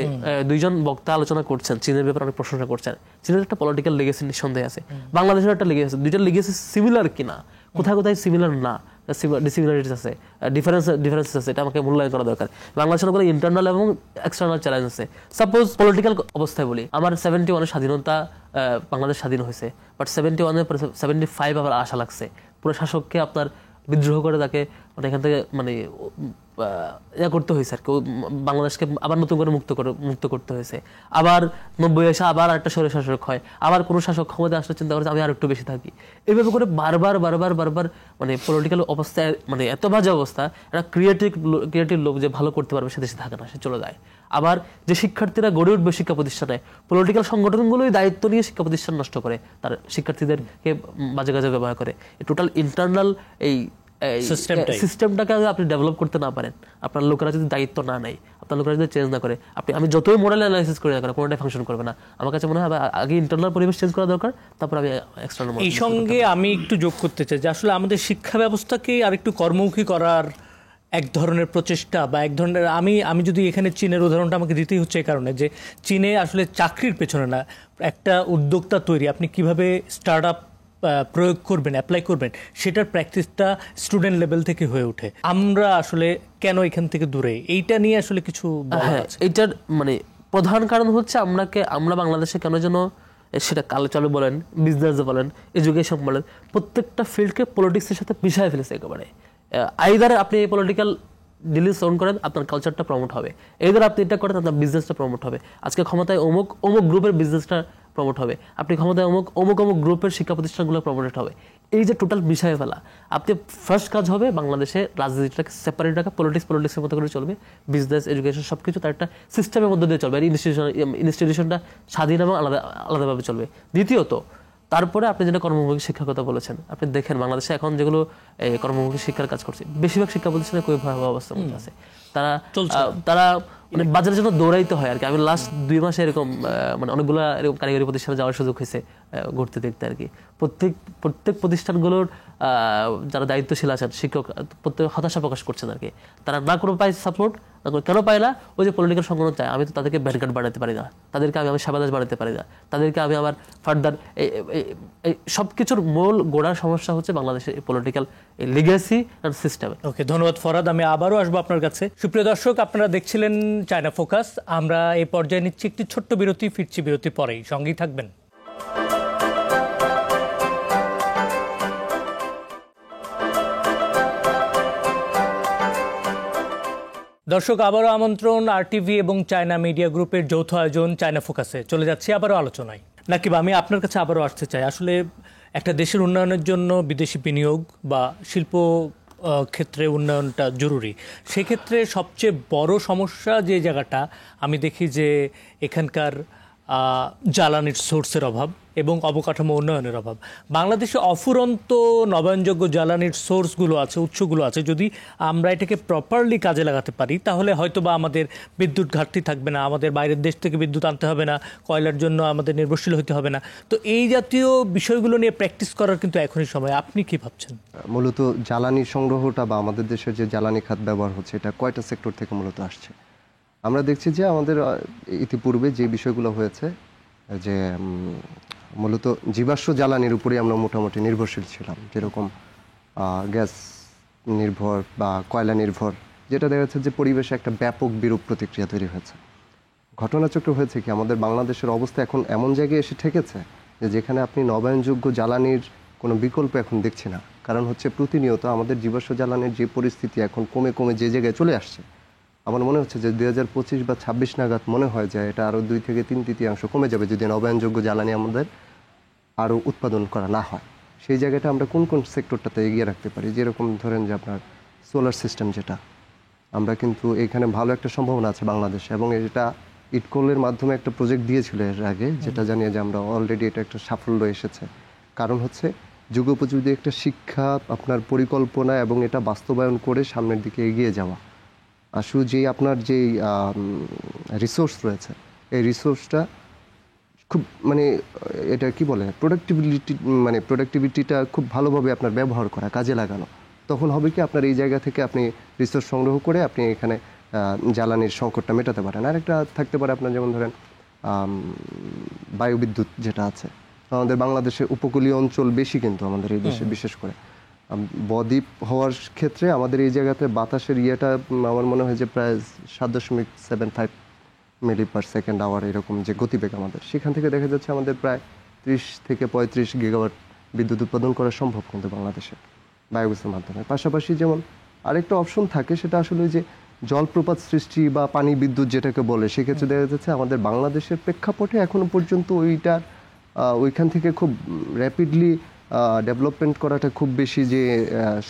দুইজন বক্তা আলোচনা করছেন, চীনের ব্যাপারে অনেক প্রশংসা করছেন, চীনের একটা পলিটিক্যাল লিগেসি নিঃসন্দেহে আছে, বাংলাদেশের একটা লিগেসি আছে। দুইটা লিগেসি সিমিলার কিনা, কোথায় কোথায় সিমিলার না, ডিসিমিলারিটিস আছে, ডিফারেন্সেস আছে, এটা আমাকে মূল্যায়ন করা দরকার। বাংলাদেশের কোনো ইন্টারনাল এবং এক্সটার্নাল চ্যালেঞ্জ আছে। সাপোজ পলিটিক্যাল অবস্থায় বলি, আমার 71 স্বাধীনতা, বাংলাদেশ স্বাধীন হয়েছে, বাট 71 75 আবার আশা লাগছে। পুরো শাসককে আপনার বিদ্রোহ করে তাকে মানে এখান থেকে মানে ইয়া করতে হয়েছে আর কি, বাংলাদেশকে আবার নতুন করে মুক্ত করতে হয়েছে। আবার 90 এসে আবার একটা স্বৈর শাসক হয়, আবার কোনো শাসক ক্ষমতা আসলে চিন্তা করে আমি আর একটু বেশি থাকি। এইভাবে করে বারবার মানে পলিটিক্যাল অবস্থায় মানে এত বাজে অবস্থা, একটা ক্রিয়েটিভ লোক যে ভালো করতে পারবে সে দেশে থাকে না, সে চলে যায়। আবার যে শিক্ষার্থীরা গড়ে উঠবে শিক্ষা প্রতিষ্ঠানে, পলিটিক্যাল সংগঠনগুলোই দায়িত্ব নিয়ে শিক্ষা প্রতিষ্ঠান নষ্ট করে, তার শিক্ষার্থীদেরকে বাজে কাজে ব্যবহার করে। টোটাল ইন্টারনাল এই সিস্টেমটাকে আপনি ডেভেলপ করতে না পারেন, আপনার লোকেরা যদি দায়িত্ব না নেয়, আপনার লোকেরা যদি চেঞ্জ না করে, আমি যতই মোরাল অ্যানালাইসিস করি না কেন, কোনোটাই ফাংশন করবে না। আমার কাছে মনে হয় আগে ইন্টারনাল পরিবেশ চেঞ্জ করা দরকার, তারপর আমি এক্সটার্নাল। এই সঙ্গে আমি একটু যোগ করতে চাই যে আসলে আমাদের শিক্ষা ব্যবস্থাকে আরেকটু কর্মমুখী করার এক ধরনের প্রচেষ্টা বা এক ধরনের, আমি যদি এখানে চীনের উদাহরণটা আমাকে দিতেই হচ্ছে এই কারণে যে চীনে আসলে চাকরির পেছনে না, একটা উদ্যোক্তা তৈরি, আপনি কিভাবে স্টার্ট আপ প্রয়োগ করবেন, অ্যাপ্লাই করবেন, সেটার প্র্যাকটিসটা স্টুডেন্ট লেভেল থেকে হয়ে ওঠে। আমরা আসলে কেন এখান থেকে দূরে, এইটা নিয়ে আসলে কিছু এইটার মানে প্রধান কারণ হচ্ছে আমরা বাংলাদেশে কেন যেন সেটা কালচারে বলেন, বিজনেস বলেন, এডুকেশন বলেন, প্রত্যেকটা ফিল্ডকে পলিটিক্সের সাথে মিশায় ফেলেছে একেবারে। আইদার আপনি এই পলিটিক্যাল ডিলিংস অন করেন, আপনার কালচারটা প্রমোট হবে, এইদার আপনি এটা করেন, আপনার বিজনেসটা প্রমোট হবে। আজকে ক্ষমতায় অমুক গ্রুপের বিজনেসটা প্রমোট হবে, আপনি ক্ষমতায় অমুক গ্রুপের শিক্ষা প্রতিষ্ঠানগুলো প্রমোট হবে। এই যে টোটাল মিশায় ফেলা, আপনি ফার্স্ট কাজ হবে বাংলাদেশে রাজনীতিটাকে সেপারেট রাখা, পলিটিক্সের মতো করে চলবে, বিজনেস, এডুকেশন সবকিছু তার একটা সিস্টেমের মধ্যে দিয়ে চলবে, ইনস্টিটিউশনটা স্বাধীন এবং আলাদাভাবে চলবে। দ্বিতীয়ত, তারপরে আপনি যেটা কর্মমুখী শিক্ষার কথা বলেছেন, আপনি দেখেন বাংলাদেশে এখন যেগুলো কর্মমুখী শিক্ষার কাজ করছে, বেশিরভাগ শিক্ষা প্রতিষ্ঠানে খুবই ভয়াবহ অবস্থার মধ্যে আছে। তারা মানে বাজারের জন্য দৌড়াইতে হয় আর কি। আমি লাস্ট 2 মাসে এরকম মানে অনেকগুলো এরকম কারিগরি প্রতিষ্ঠানে যাওয়ার সুযোগ হয়েছে ঘুরতে দেখতে আর কি। প্রত্যেক প্রতিষ্ঠানগুলোর যারা দায়িত্বশীল আছেন, শিক্ষক, প্রত্যেক হতাশা প্রকাশ করছেন আর কি। তারা না কোনো পায় সাপোর্ট, কেন পায় না? ওই যে পলিটিক্যাল সংগঠন চায়, আমি তো তাদেরকে ব্যারিকেড বানাতে পারি না, তাদেরকে আমি সেবাদাস বানাতে পারি না, তাদেরকে আমি আবার ফার্দার এই সব কিছুর মূল গোড়ার সমস্যা হচ্ছে বাংলাদেশের পলিটিক্যাল লিগ্যাসি অ্যান্ড সিস্টেম। ওকে, ধন্যবাদ ফরহাদ। আমি আবারও আসবো আপনার কাছে। সুপ্রিয় দর্শক, আপনারা দেখছিলেন চায়না ফোকাস। আমরা এই পর্যায়ে নিচ্ছি একটি ছোট্ট বিরতি, ফিরছি বিরতি পরেই, সঙ্গেই থাকবেন। দর্শক, আবারও আমন্ত্রণ RTV এবং চায়না মিডিয়া গ্রুপের যৌথ আয়োজন চায়না ফোকাসে। চলে যাচ্ছি আবারও আলোচনায়। নাকিব, আমি আপনার কাছে আবারও আসতে চাই। আসলে একটা দেশের উন্নয়নের জন্য বিদেশি বিনিয়োগ বা শিল্প ক্ষেত্রে উন্নয়নটা জরুরি। সেক্ষেত্রে সবচেয়ে বড় সমস্যা যে জায়গাটা আমি দেখি যে এখানকার জ্বালানির সোর্সের অভাব এবং অবকাঠামো উন্নয়নের অভাব। বাংলাদেশে অফুরন্ত নবায়নযোগ্য জ্বালানির সোর্সগুলো আছে, উৎসগুলো আছে। যদি আমরা এটাকে প্রপারলি কাজে লাগাতে পারি তাহলে হয়তো বা আমাদের বিদ্যুৎ ঘাটতি থাকবে না, আমাদের বাইরের দেশ থেকে বিদ্যুৎ আনতে হবে না, কয়লার জন্য আমাদের নির্ভরশীল হতে হবে না। তো এই জাতীয় বিষয়গুলো নিয়ে প্র্যাকটিস করার কিন্তু এখনই সময়। আপনি কি ভাবছেন? মূলত জ্বালানি সংগ্রহটা বা আমাদের দেশের যে জ্বালানি খাত ব্যবহার হচ্ছে, এটা কয়টা সেক্টর থেকে মূলত আসছে? আমরা দেখছি যে আমাদের ইতিপূর্বে যে বিষয়গুলো হয়েছে যে মূলত জীবাশ্ম জ্বালানির উপরেই আমরা মোটামুটি নির্ভরশীল ছিলাম, যেরকম গ্যাস নির্ভর বা কয়লা নির্ভর, যেটা দেখা যাচ্ছে যে পরিবেশে একটা ব্যাপক বিরূপ প্রতিক্রিয়া তৈরি হয়েছে। ঘটনাচক্র হয়েছে কি, আমাদের বাংলাদেশের অবস্থা এখন এমন জায়গায় এসে ঠেকেছে যে যেখানে আপনি নবায়নযোগ্য জ্বালানির কোনো বিকল্প এখন দেখছি না। কারণ হচ্ছে প্রতিনিয়ত আমাদের জীবাশ্ম জ্বালানির যে পরিস্থিতি এখন কমে কমে যে জায়গায় চলে আসছে, আমার মনে হচ্ছে যে 2025 বা 26 নাগাদ মনে হয় যে এটা আরও 2 থেকে 3/3 কমে যাবে যদি নবায়নযোগ্য জ্বালানি আমাদের আরও উৎপাদন করা না হয়। সেই জায়গাটা আমরা কোন কোন সেক্টরটাতে এগিয়ে রাখতে পারি, যেরকম ধরেন যে আপনার সোলার সিস্টেম, যেটা আমরা কিন্তু এখানে ভালো একটা সম্ভাবনা আছে বাংলাদেশে, এবং এটা ইটকলের মাধ্যমে একটা প্রজেক্ট দিয়েছিল এর আগে, যেটা জানিয়ে যে আমরা অলরেডি এটা একটা সাফল্য এসেছে। কারণ হচ্ছে যুগোপযোগী একটা শিক্ষা, আপনার পরিকল্পনা এবং এটা বাস্তবায়ন করে সামনের দিকে এগিয়ে যাওয়া। আসলে যেই আপনার যেই রিসোর্স রয়েছে, এই রিসোর্সটা খুব মানে এটা কি বলে প্রোডাক্টিভিটিটা খুব ভালোভাবে আপনার ব্যবহার করা, কাজে লাগানো, তখন হবে কি আপনার এই জায়গা থেকে আপনি রিসোর্স সংগ্রহ করে আপনি এখানে জ্বালানির সংকটটা মেটাতে পারেন। আরেকটা থাকতে পারে আপনার, যেমন ধরেন বায়ুবিদ্যুৎ যেটা আছে আমাদের বাংলাদেশে, উপকূলীয় অঞ্চল বেশি কিন্তু আমাদের এই দেশে, বিশেষ করে বদ্বীপ হওয়ার ক্ষেত্রে আমাদের এই জায়গাতে বাতাসের ইয়েটা আমার মনে হয় যে প্রায় 7.75 মিলি/সেকেন্ড/আওয়ার এরকম যে গতিবেগ আমাদের, সেখান থেকে দেখা যাচ্ছে আমাদের প্রায় 30 থেকে 35 গিগাওয়াট বিদ্যুৎ উৎপাদন করা সম্ভব কিন্তু বাংলাদেশে বায়োগ্যাসের মাধ্যমে। পাশাপাশি যেমন আরেকটা অপশন থাকে, সেটা আসলে যে জলপ্রপাত সৃষ্টি বা পানি বিদ্যুৎ যেটাকে বলে, সেক্ষেত্রে দেখা যাচ্ছে আমাদের বাংলাদেশের প্রেক্ষাপটে এখনো পর্যন্ত ওইখান থেকে খুব র্যাপিডলি ডেভেলপমেন্ট করাটা খুব বেশি যে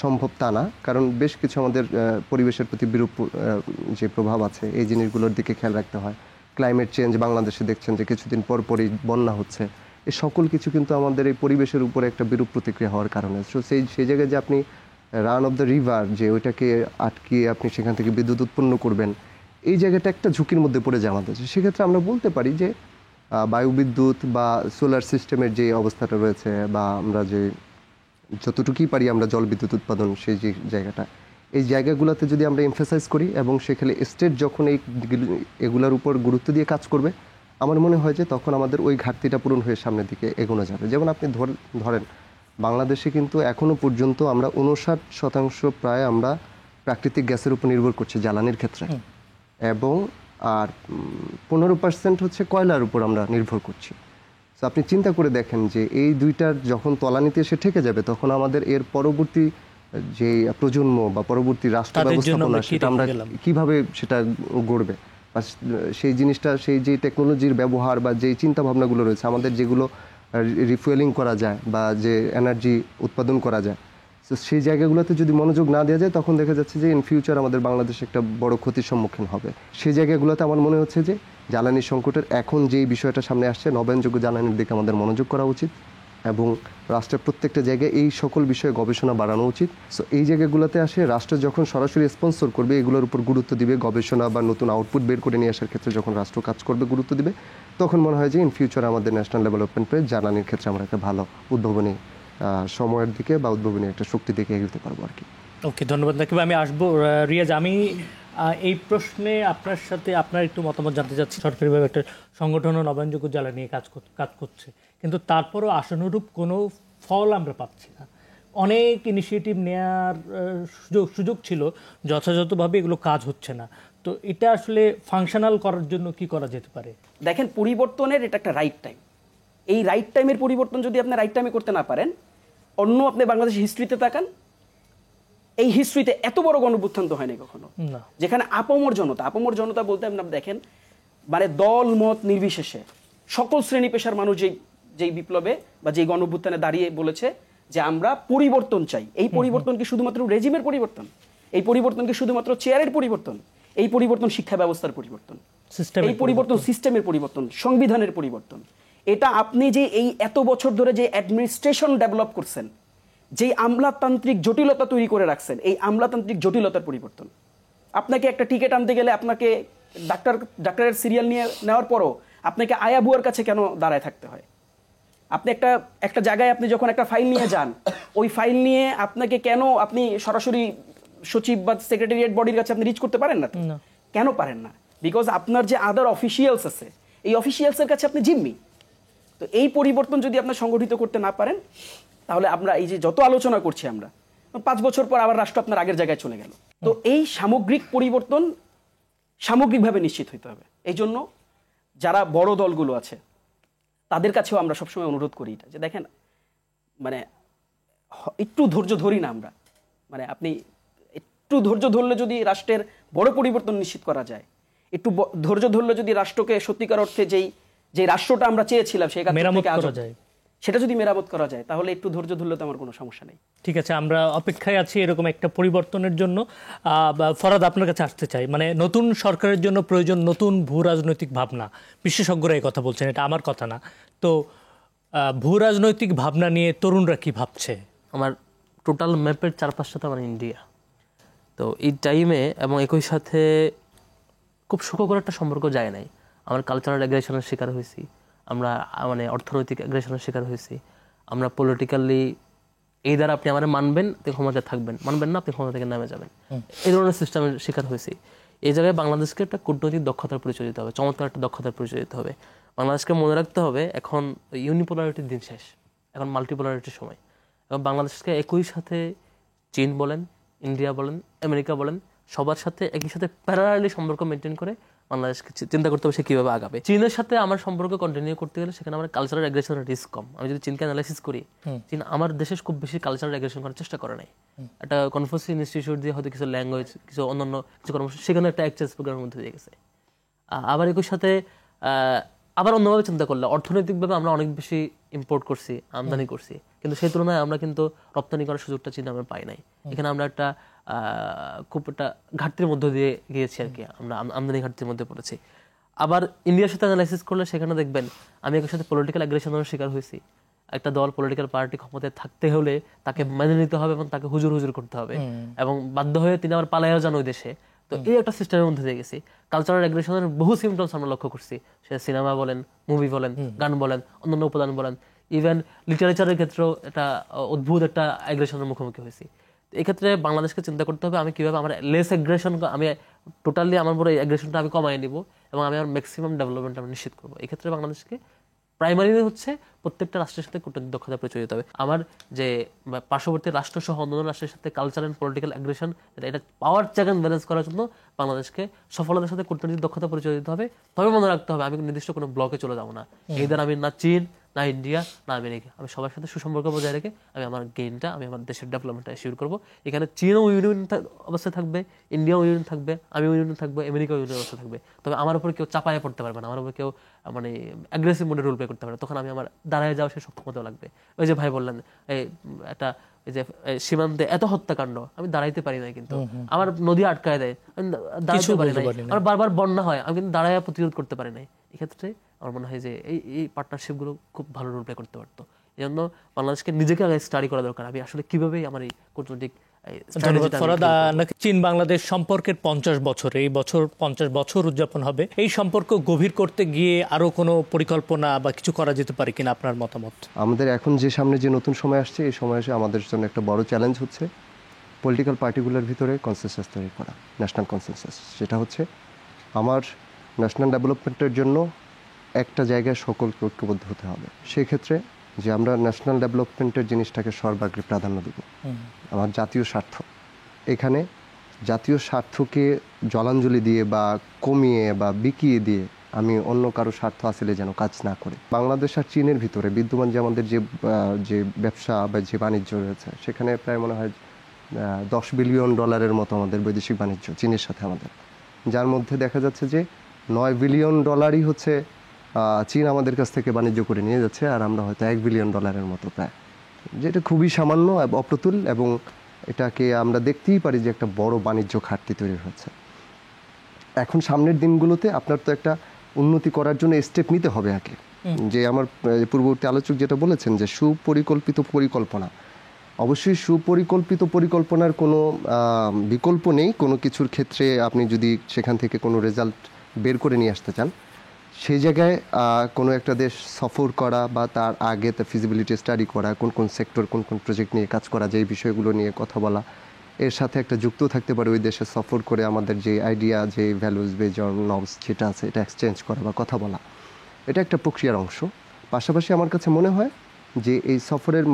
সম্ভব তা না। কারণ বেশ কিছু আমাদের পরিবেশের প্রতি বিরূপ যে প্রভাব আছে, এই জিনিসগুলোর দিকে খেয়াল রাখতে হয়। ক্লাইমেট চেঞ্জ, বাংলাদেশে দেখছেন যে কিছুদিন পর পরই বন্যা হচ্ছে, এই সকল কিছু কিন্তু আমাদের এই পরিবেশের উপরে একটা বিরূপ প্রতিক্রিয়া হওয়ার কারণে। সো সেই জায়গায় যে আপনি রান অফ দ্য রিভার, যে ওইটাকে আটকিয়ে আপনি সেখান থেকে বিদ্যুৎ উৎপন্ন করবেন, এই জায়গাটা একটা ঝুঁকির মধ্যে পড়ে যায় আমাদের। সেক্ষেত্রে আমরা বলতে পারি যে বায়ুবিদ্যুৎ বা সোলার সিস্টেমের যে অবস্থাটা রয়েছে, বা আমরা যে যতটুকুই পারি আমরা জল বিদ্যুৎ উৎপাদন, সেই যে জায়গাটা, এই জায়গাগুলোতে যদি আমরা এমফাসাইজ করি এবং সেখানে স্টেট যখন এগুলোর উপর গুরুত্ব দিয়ে কাজ করবে, আমার মনে হয় যে তখন আমাদের ওই ঘাটতিটা পূরণ হয়ে সামনের দিকে এগোনো যাবে। যেমন আপনি ধরেন বাংলাদেশে কিন্তু এখনও পর্যন্ত আমরা 59% প্রায় আমরা প্রাকৃতিক গ্যাসের উপর নির্ভর করছি জ্বালানির ক্ষেত্রে, এবং আর 15% হচ্ছে কয়লার উপর আমরা নির্ভর করছি। তো আপনি চিন্তা করে দেখেন যে এই দুইটার যখন তলানিতে এসে ঠেকে যাবে, তখন আমাদের এর পরবর্তী যে প্রজন্ম বা পরবর্তী রাষ্ট্র ব্যবস্থাপনা, সেটা আমরা কিভাবে সেটা গড়বে, বা সেই জিনিসটা, সেই যে টেকনোলজির ব্যবহার বা যেই চিন্তা ভাবনাগুলো রয়েছে আমাদের, যেগুলো রিফুয়েলিং করা যায় বা যে এনার্জি উৎপাদন করা যায়, তো সেই জায়গাগুলোতে যদি মনোযোগ না দেওয়া যায়, তখন দেখা যাচ্ছে যে ইন ফিউচার আমাদের বাংলাদেশ একটা বড় ক্ষতির সম্মুখীন হবে। সেই জায়গাগুলোতে আমার মনে হচ্ছে যে জ্বালানি সংকটের এখন যেই বিষয়টা সামনে আসছে, নবায়নযোগ্য জ্বালানির দিকে আমাদের মনোযোগ করা উচিত, এবং রাষ্ট্রের প্রত্যেকটা জায়গায় এই সকল বিষয়ে গবেষণা বাড়ানো উচিত। সো এই জায়গাগুলোতে আসে রাষ্ট্র যখন সরাসরি স্পন্সর করবে, এগুলোর উপর গুরুত্ব দিবে, গবেষণা বা নতুন আউটপুট বের করে নিয়ে আসার ক্ষেত্রে যখন রাষ্ট্র কাজ করবে, গুরুত্ব দিবে, তখন মনে হয় যে ইন ফিউচার আমাদের ন্যাশনাল ডেভেলপমেন্ট পেয়ে জ্বালানির ক্ষেত্রে আমরা একটা ভালো উদ্ভাবনী সময়ের দিকে বা উদ্ভাবনী একটা শক্তি দিকে এগোতে পারবো আর কি। ওকে, ধন্যবাদ নাকিব। আমি আসবো রিয়াজ, আমি এই প্রশ্নে আপনার সাথে আপনার একটু মতামত জানতে চাচ্ছি। সরকারিভাবে একটা সংগঠনও নবায়নযোগ্য জ্বালানি নিয়ে কাজ করছে, কিন্তু তারপরও আশানুরূপ কোনো ফল আমরা পাচ্ছি না। অনেক ইনিশিয়েটিভ নেওয়ার সুযোগ ছিল, যথাযথভাবে এগুলো কাজ হচ্ছে না। তো এটা আসলে ফাংশনাল করার জন্য কি করা যেতে পারে? দেখেন, পরিবর্তনের এটা একটা রাইট টাইম। এই রাইট টাইমের পরিবর্তন যদি আপনি রাইট টাইমে করতে না পারেন, অন্য আপনি বাংলাদেশের হিস্ট্রিতে তাকান, এই হিস্ট্রিতে এত বড় গণঅভ্যুত্থান তো হয়নি কখনো, যেখানে আপামর জনতা বলতে আপনার দেখেন, মানে দল মত নির্বিশেষে সকল শ্রেণী পেশার মানুষ যেই বিপ্লবে বা যেই গণঅভ্যুত্থানে দাঁড়িয়ে বলেছে যে আমরা পরিবর্তন চাই। এই পরিবর্তন কি শুধুমাত্র রেজিমের পরিবর্তন? এই পরিবর্তন কি শুধুমাত্র চেয়ারের পরিবর্তন? এই পরিবর্তন শিক্ষা ব্যবস্থার পরিবর্তন, এই পরিবর্তন সিস্টেমের পরিবর্তন, সংবিধানের পরিবর্তন। এটা আপনি যে এই এত বছর ধরে যে অ্যাডমিনিস্ট্রেশন ডেভেলপ করছেন, যেই আমলাতান্ত্রিক জটিলতা তৈরি করে রাখছেন, এই আমলাতান্ত্রিক জটিলতার পরিবর্তন। আপনাকে একটা টিকিট আনতে গেলে আপনাকে ডাক্তারের সিরিয়াল নেওয়ার পরও আপনাকে আয়া বুয়ার কাছে কেন দাঁড়ায় থাকতে হয়? আপনি একটা জায়গায় আপনি যখন একটা ফাইল নিয়ে যান, ওই ফাইল নিয়ে আপনাকে কেন আপনি সরাসরি সচিব বা সেক্রেটারিয়েট বডির কাছে আপনি রিচ করতে পারেন না? কেন পারেন না? বিকজ আপনার যে আদার অফিসিয়ালস আছে, এই অফিসিয়ালসের কাছে আপনি জিম্মি। তো এই পরিবর্তন যদি আপনার সংগঠিত করতে না পারেন, তাহলে আমরা এই যে যত আলোচনা করছি আমরা, 5 বছর পর আবার রাষ্ট্র আপনার আগের জায়গায় চলে গেল। তো এই সামগ্রিক পরিবর্তন সামগ্রিকভাবে নিশ্চিত হইতে হবে। এই জন্য যারা বড় দলগুলো আছে তাদের কাছেও আমরা সবসময় অনুরোধ করি এটা, যে দেখেন মানে একটু ধৈর্য ধরি না আমরা, মানে আপনি একটু ধৈর্য ধরলে যদি রাষ্ট্রের বড় পরিবর্তন নিশ্চিত করা যায়, একটু ধৈর্য ধরলে যদি রাষ্ট্রকে সত্যিকার অর্থে যে রাষ্ট্রটা আমরা চেয়েছিলাম সেটা যদি মেরামত করা যায়, তাহলে একটু ধৈর্য ধরলে তো আমার কোনো সমস্যা নেই। ঠিক আছে, আমরা অপেক্ষায় আছি এরকম একটা পরিবর্তনের জন্য। ফরাদ, আপনার কাছে আসতে চাই, মানে নতুন সরকারের জন্য প্রয়োজন নতুন ভূ রাজনৈতিক ভাবনা, বিশেষজ্ঞরা এই কথা বলছেন, এটা আমার কথা না। তো ভূ রাজনৈতিক ভাবনা নিয়ে তরুণরা কি ভাবছে? আমার টোটাল ম্যাপের 4-5টাতে আমার ইন্ডিয়া। তো এই টাইমে এবং একই সাথে খুব সুখকর একটা সম্পর্ক যায় নাই। আমরা কালচারাল অ্যাগ্রেশনের শিকার হয়েছি, আমরা মানে অর্থনৈতিক অ্যাগ্রেশনের শিকার হয়েছি, আমরা পলিটিক্যালি এই দ্বারা আপনি আমার মানবেন, আপনি ক্ষমতায় থাকবেন, মানবেন না আপনি ক্ষমতা থেকে নামে যাবেন, এই ধরনের সিস্টেমের শিকার হয়েছি। এই জায়গায় বাংলাদেশকে একটা কূটনৈতিক দক্ষতার পরিচয় দিতে হবে, চমৎকার একটা দক্ষতার পরিচয় দিতে হবে। বাংলাদেশকে মনে রাখতে হবে এখন ইউনিপোলারিটির দিন শেষ, এখন মাল্টিপোলারিটির সময়। এবং বাংলাদেশকে একই সাথে চীন বলেন, ইন্ডিয়া বলেন, আমেরিকা বলেন, সবার সাথে একই সাথে প্যারালালি সম্পর্ক মেনটেন করে বাংলাদেশকে চিন্তা করতে হবে সে কীভাবে আগাবে। চীনের সাথে আমার সম্পর্ক কন্টিনিউ করতে গেলে সেখানে আমার কালচারাল অ্যাগ্রেশনের রিস্ক কম। আমি যদি চীনকে অ্যানালাইসিস করি, চীন আমার দেশে খুব বেশি কালচারাল অ্যাগ্রেশন করার চেষ্টা করে নাই। একটা কনফুসিয়াস ইনস্টিটিউট দিয়ে হয়তো কিছু ল্যাঙ্গুয়েজ, কিছু অন্যান্য কিছু কর্মসূচি, সেখানে একটা এক্সচেঞ্জ প্রোগ্রামের মধ্যে দিয়ে গেছে। আবার একই সাথে আবার অন্যভাবে চিন্তা করলে অর্থনৈতিকভাবে আমরা অনেক বেশি ইম্পোর্ট করছি, আমদানি করছি, কিন্তু সেই তুলনায় আমরা কিন্তু রপ্তানি করার সুযোগটা চীনে আমরা পাই নাই। এখানে আমরা একটা খুব একটা ঘাটতির মধ্যে দিয়ে গিয়েছি আর কি, আমরা আমদানি ঘাটতির মধ্যে পড়েছি। আবার ইন্ডিয়ার সাথে অ্যানালাইসিস করলে সেখানে দেখবেন আমি একই সাথে পলিটিক্যাল অ্যাগ্রেশনের শিকার হয়েছি। একটা দল পলিটিক্যাল পার্টি ক্ষমতায় থাকতে হলে তাকে মেনে নিতে হবে এবং তাকে হুজুর হুজুর করতে হবে, এবং বাধ্য হয়ে তিনি আবার পালাইয়াও যান ওই দেশে। তো এই একটা সিস্টেমের মধ্যে দিয়ে গেছি। কালচারাল অ্যাগ্রেশনের বহু সিমটমস আমরা লক্ষ্য করছি, সে সিনেমা বলেন, মুভি বলেন, গান বলেন, অন্যান্য উপাদান বলেন, ইভেন লিটারেচারের ক্ষেত্রেও একটা অদ্ভুত একটা অ্যাগ্রেশনের মুখোমুখি হয়েছি। এক্ষেত্রে বাংলাদেশকে চিন্তা করতে হবে আমি কীভাবে আমার লেস অ্যাগ্রেশন, আমি টোটালি আমার পুরো অ্যাগ্রেশনটা আমি কমাই নিব এবং আমি আমার ম্যাক্সিমাম ডেভেলপমেন্ট আমি নিশ্চিত করবো। এক্ষেত্রে বাংলাদেশকে প্রাইমারিলি হচ্ছে প্রত্যেকটা রাষ্ট্রের সাথে কূটনৈতিক দক্ষতা পরিচয় দিতে হবে। আমার যে পার্শ্ববর্তী রাষ্ট্রসহ অন্যান্য রাষ্ট্রের সাথে কালচার অ্যান্ড পলিটিক্যাল অ্যাগ্রেশন, এটা পাওয়ার চেক অ্যান্ড ব্যালেন্স করার জন্য বাংলাদেশকে সফলতার সাথে কূটনৈতিক দক্ষতা পরিচয় দিতে হবে। তবে মনে রাখতে হবে আমি নির্দিষ্ট কোনো ব্লকে চলে যাবো না। এই দ্বারা আমি না চীন, না ইন্ডিয়া, না আমেরিকা, আমি সবার সাথে সুসম্পর্ক বজায় রেখে আমি আমার গেইনটা, আমি আমার দেশের ডেভেলপমেন্টটা এনশিওর করবো। এখানে চীনও ইউনিয়ন অবস্থায় থাকবে, ইন্ডিয়াও ইউনিয়ন থাকবে, আমিও ইউনিয়ন থাকবে, আমেরিকাও ইউনিয়ন অবস্থা থাকবে। তবে আমার উপর কেউ চাপায় পড়তে পারবে না, আমার উপর কেউ মানে অ্যাগ্রেসিভ মোডে রোল প্লে করতে পারে। তখন আমি আমার দাঁড়ায় যাওয়া সে সক্ষমতাও লাগবে। ওই যে ভাই বললেন এই একটা এই যে সীমান্তে এত হত্যাকাণ্ড, আমি দাঁড়াইতে পারি নাই, কিন্তু আমার নদী আটকায় দেয়, আমি দাঁড়াইতে পারি নাই, আমার বারবার বন্যা হয়, আমি কিন্তু দাঁড়ায় প্রতিরোধ করতে পারি নাই। এক্ষেত্রে আমার মনে হয় যে এই পার্টনারশিপগুলো খুব ভালো রোল প্লে করতে পারতো। এই জন্য বাংলাদেশকে নিজেকে আগে স্টাডি করা দরকার, আমি আসলে কিভাবে আমার এই কূটনৈতিক। চীন বাংলাদেশ সম্পর্কের 50 বছর, এই বছর 50 বছর উদযাপন হবে। এই সম্পর্ক গভীর করতে গিয়ে আরো কোনো পরিকল্পনা বা কিছু করা যেতে পারে কিনা, আপনার মতামত? আমাদের এখন যে সামনে যে নতুন সময় আসছে, এই সময় এসে আমাদের জন্য একটা বড় চ্যালেঞ্জ হচ্ছে পলিটিক্যাল পার্টিগুলোর ভিতরে কনসেনসাস তৈরি করা, ন্যাশনাল কনসেনসাস। সেটা হচ্ছে আমার ন্যাশনাল ডেভেলপমেন্টের জন্য একটা জায়গায় সকলকে ঐক্যবদ্ধ হতে হবে। সেক্ষেত্রে যে আমরা ন্যাশনাল ডেভেলপমেন্টের জিনিসটাকে সর্বাগ্রে প্রাধান্য দেব, আমার জাতীয় স্বার্থ, এখানে জাতীয় স্বার্থকে জলাঞ্জলি দিয়ে বা কমিয়ে বা বিকিয়ে দিয়ে আমি অন্য কারো স্বার্থ হাসিলে যেন কাজ না করে। বাংলাদেশ আর চীনের ভিতরে বিদ্যমান যে আমাদের যে ব্যবসা বা যে বাণিজ্য রয়েছে, সেখানে প্রায় মনে হয় $10 বিলিয়ন মতো আমাদের বৈদেশিক বাণিজ্য চীনের সাথে আমাদের, যার মধ্যে দেখা যাচ্ছে যে $9 বিলিয়ন হচ্ছে চীন আমাদের কাছ থেকে বাণিজ্য করে নিয়ে যাচ্ছে, আর আমরা হয়তো $1 বিলিয়ন মতো প্রায়, যেটা খুবই সামান্য অপ্রতুল, এবং এটাকে আমরা দেখতেই পারি যে একটা বড় বাণিজ্য ঘাটতি তৈরি হচ্ছে। এখন সামনের দিনগুলোতে আপনার তো একটা উন্নতি করার জন্য স্টেপ নিতে হবে আগে। যে আমার পূর্ববর্তী আলোচক যেটা বলেছেন যে সুপরিকল্পিত পরিকল্পনা, অবশ্যই সুপরিকল্পিত পরিকল্পনার কোনো বিকল্প নেই। কোনো কিছুর ক্ষেত্রে আপনি যদি সেখান থেকে কোনো রেজাল্ট বের করে নিয়ে আসতে চান, সেই জায়গায় কোনো একটা দেশ সফর করা বা তার আগে তার ফিজিবিলিটি স্টাডি করা, কোন কোন সেক্টর কোন কোন প্রজেক্ট নিয়ে কাজ করা, যেই বিষয়গুলো নিয়ে কথা বলা, এর সাথে একটা যুক্ত থাকতে পারি, ওই দেশে সফর করে আমাদের যে আইডিয়া, যে ভ্যালুজ বেজ নর্মস যেটা আছে এটা এক্সচেঞ্জ করা বা কথা বলা, এটা একটা প্রক্রিয়ার অংশ। পাশাপাশি আমার কাছে মনে হয় যে এই সফরের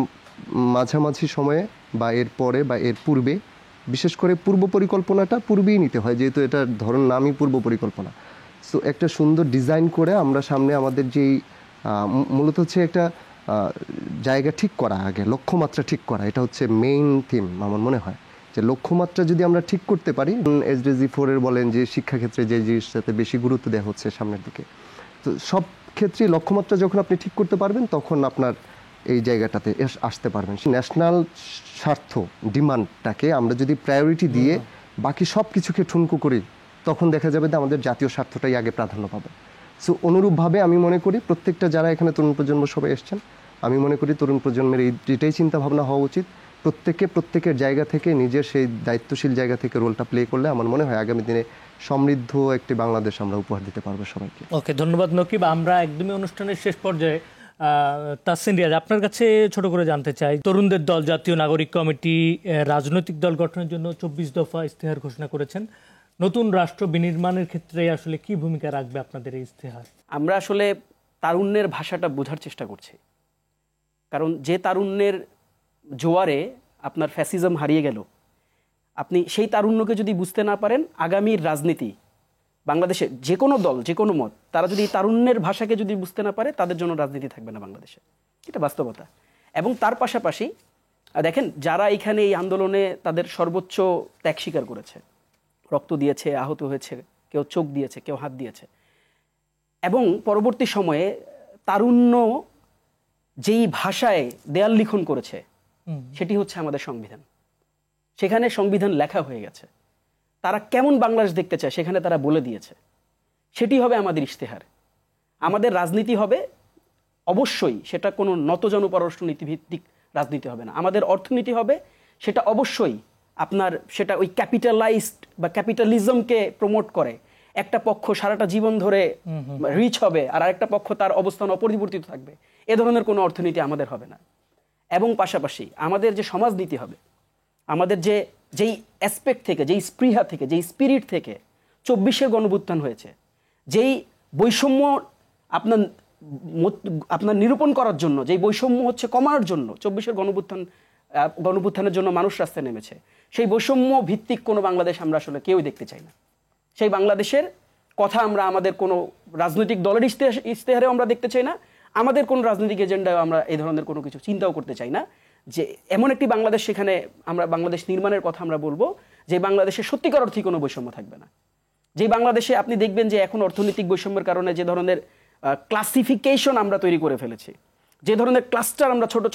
মাঝামাঝি সময়ে বা এর পরে বা এর পূর্বে, বিশেষ করে পূর্ব পরিকল্পনাটা পূর্বেই নিতে হয়, যেহেতু এটার ধরন নামই পূর্ব পরিকল্পনা। সো একটা সুন্দর ডিজাইন করে আমরা সামনে আমাদের যেই মূলত হচ্ছে একটা জায়গা ঠিক করা, আগে লক্ষ্যমাত্রা ঠিক করা, এটা হচ্ছে মেইন থিম আমার মনে হয়। যে লক্ষ্যমাত্রা যদি আমরা ঠিক করতে পারি, SDG 4 বলেন যে শিক্ষাক্ষেত্রে যে জিনিসটাতে বেশি গুরুত্ব দেওয়া হচ্ছে সামনের দিকে, তো সব ক্ষেত্রে লক্ষ্যমাত্রা যখন আপনি ঠিক করতে পারবেন তখন আপনার এই জায়গাটাতে আসতে পারবেন। ন্যাশনাল স্বার্থ ডিমান্ডটাকে আমরা যদি প্রায়োরিটি দিয়ে বাকি সব কিছুকে ঠুনকো করি, তখন দেখা যাবে যে আমাদের জাতীয় স্বার্থটাই আগে প্রাধান্য পাবে। সো অনুরূপভাবে আমি মনে করি প্রত্যেকটা যারা এখানে তরুণ প্রজন্ম সবাই এসছেন, আমি মনে করি তরুণ প্রজন্মের এটাই চিন্তা ভাবনা হওয়া উচিত। প্রত্যেকের জায়গা থেকে নিজের সেই দায়িত্বশীল জায়গা থেকে রোলটা প্লে করলে আমার মনে হয় আগামী দিনে সমৃদ্ধ একটি বাংলাদেশ আমরা উপহার দিতে পারবো সবাইকে। ওকে, ধন্যবাদ নকিব। আমরা একদমই অনুষ্ঠানের শেষ পর্যায়ে তাসসিন রিয়াজ, আপনার কাছে ছোট করে জানতে চাই, তরুণদের দল জাতীয় নাগরিক কমিটি রাজনৈতিক দল গঠনের জন্য 24 দফা ইস্তেহার ঘোষণা করেছেন। নতুন রাষ্ট্র বিনির্মাণের ক্ষেত্রে আসলে কি ভূমিকা রাখবে আপনাদের এই ইস্তেহার? আমরা আসলে তারুণ্যের ভাষাটা বোঝার চেষ্টা করছি, কারণ যে তারুণ্যের জোয়ারে আপনার ফ্যাসিজম হারিয়ে গেল, আপনি সেই তারুণ্যকে যদি বুঝতে না পারেন, আগামীর রাজনীতি বাংলাদেশে যে কোনো দল, যে কোনো মত, তারা যদি তারুণ্যের ভাষাকে যদি বুঝতে না পারে, তাদের জন্য রাজনীতি থাকবে না বাংলাদেশে। এটা বাস্তবতা। এবং তার পাশাপাশি দেখেন, যারা এখানে এই আন্দোলনে তাদের সর্বোচ্চ ত্যাগ স্বীকার করেছে, রক্ত দিয়েছে, আহত হয়েছে, কেউ চোখ দিয়েছে, কেউ হাত দিয়েছে, এবং পরবর্তী সময়ে তারুণ্য যেই ভাষায় দেয়াল লিখন করেছে, সেটি হচ্ছে আমাদের সংবিধান। সেখানে সংবিধান লেখা হয়ে গেছে, তারা কেমন বাংলাদেশ দেখতে চায় সেখানে তারা বলে দিয়েছে। সেটি হবে আমাদের ইশতেহার। আমাদের রাজনীতি হবে অবশ্যই, সেটা কোনো নতজন পররাষ্ট্র নীতিভিত্তিক রাজনীতি হবে না। আমাদের অর্থনীতি হবে সেটা অবশ্যই আপনার, সেটা ওই ক্যাপিটালাইজড বা ক্যাপিটালিজমকে প্রমোট করে। একটা পক্ষ সারাটা জীবন ধরে রিচ হবে আর আরেকটা পক্ষ তার অবস্থান অপরিবর্তিত থাকবে। এ ধরনের কোনো অর্থনীতি আমাদের হবে না। এবং পাশাপাশি আমাদের যে সমাজনীতি হবে, আমাদের যেই অ্যাসপেক্ট থেকে, যেই স্পৃহা থেকে, যেই স্পিরিট থেকে 24-এর গণঅভ্যুত্থান হয়েছে, যেই বৈষম্য আপনার নিরূপণ করার জন্য, যেই বৈষম্য হচ্ছে কমানোর জন্য 24-এর গণঅভ্যুত্থানের জন্য মানুষ রাস্তায় নেমেছে, সেই বৈষম্য ভিত্তিক কোনো বাংলাদেশ আমরা আসলে কেউই দেখতে চাই না। সেই বাংলাদেশের কথা আমরা আমাদের কোনো রাজনৈতিক দলের ইশতেহারেও আমরা দেখতে চাই না, আমাদের কোনো রাজনৈতিক এজেন্ডায় আমরা এই ধরনের কোনো কিছু চিন্তাও করতে চাই না। যে এমন একটি বাংলাদেশ, সেখানে আমরা বাংলাদেশ নির্মাণের কথা আমরা বলবো, যে বাংলাদেশে সত্যিকার অর্থে কোনো বৈষম্য থাকবে না। যে বাংলাদেশে আপনি দেখবেন যে এখন অর্থনৈতিক বৈষম্যের কারণে যে ধরনের ক্লাসিফিকেশন আমরা তৈরি করে ফেলেছি, যে ধরনের ক্লাস্টার আমরা ছোট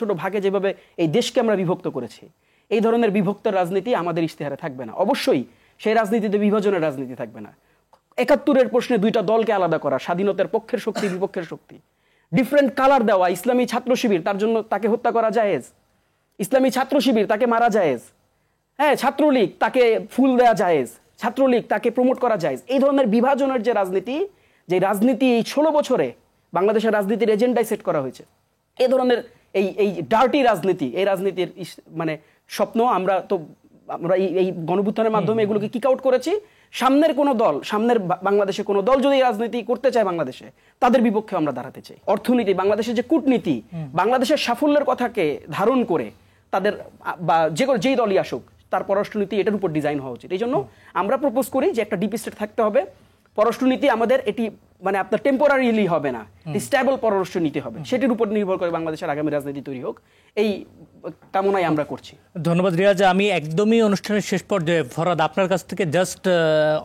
ছোট ভাগে যেভাবে এই দেশকে আমরা বিভক্ত করেছি, এই ধরনের বিভক্ত রাজনীতি আমাদের ইশতেহারে থাকবে না। অবশ্যই সেই রাজনীতিতে বিভাজনের রাজনীতি থাকবে না। 71-এর প্রশ্নে দুইটা দলকে আলাদা করা, স্বাধীনতার পক্ষের শক্তি, বিপক্ষের শক্তি, ডিফারেন্ট কালার দেওয়া, ইসলামী ছাত্র শিবির তার জন্য তাকে হত্যা করা জায়েজ, ইসলামী ছাত্র শিবির তাকে মারা জায়েজ, হ্যাঁ, ছাত্রলীগ তাকে ফুল দেওয়া জায়েজ, ছাত্রলীগ তাকে প্রমোট করা জায়েজ। এই ধরনের বিভাজনের যে রাজনীতি, এই 16 বছরে বাংলাদেশের রাজনীতির এজেন্ডায় সেট করা হয়েছে, এই ধরনের এই ডার্টি রাজনীতি, এই রাজনীতির মানে স্বপ্ন আমরা এই গণঅভ্যুত্থানের মাধ্যমে এগুলোকে কিক আউট করেছি। সামনের কোনো দল, সামনের বাংলাদেশে কোনো দল যদি রাজনীতি করতে চায় বাংলাদেশে, তাদের বিপক্ষে আমরা দাঁড়াতে চাই। অর্থনীতি, বাংলাদেশের যে কূটনীতি, বাংলাদেশের সাফল্যের কথাকে ধারণ করে তাদের বা যেই দলই আসুক, তার পররাষ্ট্রনীতি এটার উপর ডিজাইন হওয়া উচিত। এই জন্য আমরা প্রপোজ করি যে একটা ডিপ স্টেট থাকতে হবে। পররাষ্ট্রনীতি আমাদের এটি মানে আপনার টেম্পোরারিলি হবে না, স্টেবল পররাষ্ট্রনীতি হবে, সেটির উপর নির্ভর করে বাংলাদেশের আগামী রাজনীতি তৈরি হোক, এই কামনাই আমরা করছি। ধন্যবাদ রিয়াজ। আমি একদমই অনুষ্ঠানের শেষ পর্যায়ে ফরহাদ, আপনার কাছ থেকে জাস্ট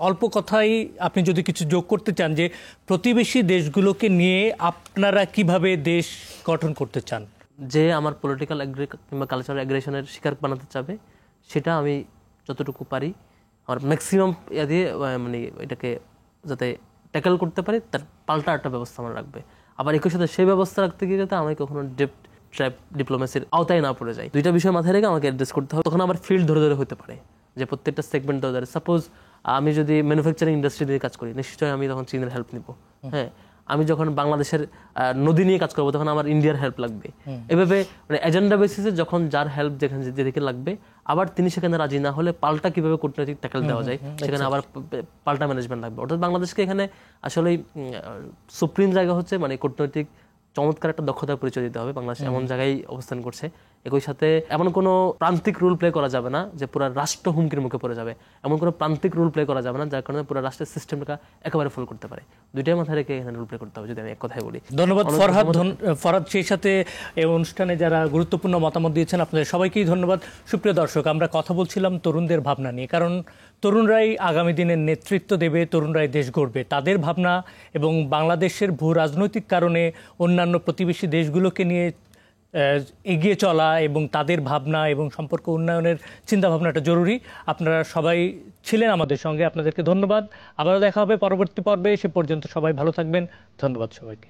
অল্প কথাই আপনি যদি কিছু যোগ করতে চান, যে প্রতিবেশী দেশগুলোকে নিয়ে আপনারা কিভাবে দেশ গঠন করতে চান? যে আমার পলিটিক্যাল কিংবা কালচারাল অ্যাগ্রেশনের শিকার বানাতে চাবে, সেটা আমি যতটুকু পারি আমার ম্যাক্সিমাম দিয়ে মানে এটাকে যাতে ট্যাকেল করতে পারি, তার পাল্টা একটা ব্যবস্থা আমার রাখবে। আবার একই সাথে সেই ব্যবস্থা রাখতে গিয়ে যাতে আমি কখনো ট্র্যাপ ডিপ্লোমেসির আওতায় না পড়ে যাই। দুইটা বিষয় মাথায় রেখে আমাকে অ্যাড্রেস করতে হবে। তখন আবার ফিল্ড ধরে হতে পারে, যে প্রত্যেকটা সেগমেন্ট ধরে। সাপোজ আমি যদি ম্যানুফ্যাকচারিং ইন্ডাস্ট্রি দিয়ে কাজ করি, নিশ্চয়ই আমি তখন চীনের হেল্প নিব। হ্যাঁ, আমি যখন বাংলাদেশের নদী নিয়ে কাজ করবো তখন আমার ইন্ডিয়ার হেল্প লাগবে। এভাবে মানে এজেন্ডা বেসিসে যখন যার হেল্প যেখানে যেদিকে লাগবে, আবার তিনি সেখানে রাজি না হলে পাল্টা কিভাবে কূটনৈতিক ট্যাকল দেওয়া যায় সেখানে আবার পাল্টা ম্যানেজমেন্ট লাগবে। অর্থাৎ বাংলাদেশকে এখানে আসলে সুপ্রিম জায়গা হচ্ছে মানে কূটনৈতিক চমৎকার একটা দক্ষতার পরিচয় দিতে হবে। বাংলাদেশ এমন জায়গায় অবস্থান করছে, একই সাথে এমন কোনো প্রান্তিক রোল প্লে করা যাবে না যে পুরো রাষ্ট্র হুমকির মুখে পড়ে যাবে, এমন কোনো প্রান্তিক রোল প্লে করা যাবে না যার কারণে পুরো রাষ্ট্রের সিস্টেমটা একেবারে ফলো করতে পারে। দুইটাই মাথায় রেখে এখানে রোল প্লে করতে হবে, যদি আমি এক কথাই বলি। ধন্যবাদ ফরহাদ। সেই সাথে এই অনুষ্ঠানে যারা গুরুত্বপূর্ণ মতামত দিয়েছেন আপনাদের সবাইকেই ধন্যবাদ। সুপ্রিয় দর্শক, আমরা কথা বলছিলাম তরুণদের ভাবনা নিয়ে, কারণ তরুণরাই আগামী দিনের নেতৃত্ব দেবে, তরুণরাই দেশ গড়বে। তাদের ভাবনা এবং বাংলাদেশের ভূ রাজনৈতিক কারণে অন্যান্য প্রতিবেশী দেশগুলোকে নিয়ে এগিয়ে চলা এবং তাদের ভাবনা এবং সম্পর্ক উন্নয়নের চিন্তাভাবনাটা জরুরি। আপনারা সবাই ছিলেন আমাদের সঙ্গে, আপনাদেরকে ধন্যবাদ। আবারও দেখা হবে পরবর্তী পর্বে। সে পর্যন্ত সবাই ভালো থাকবেন। ধন্যবাদ সবাইকে।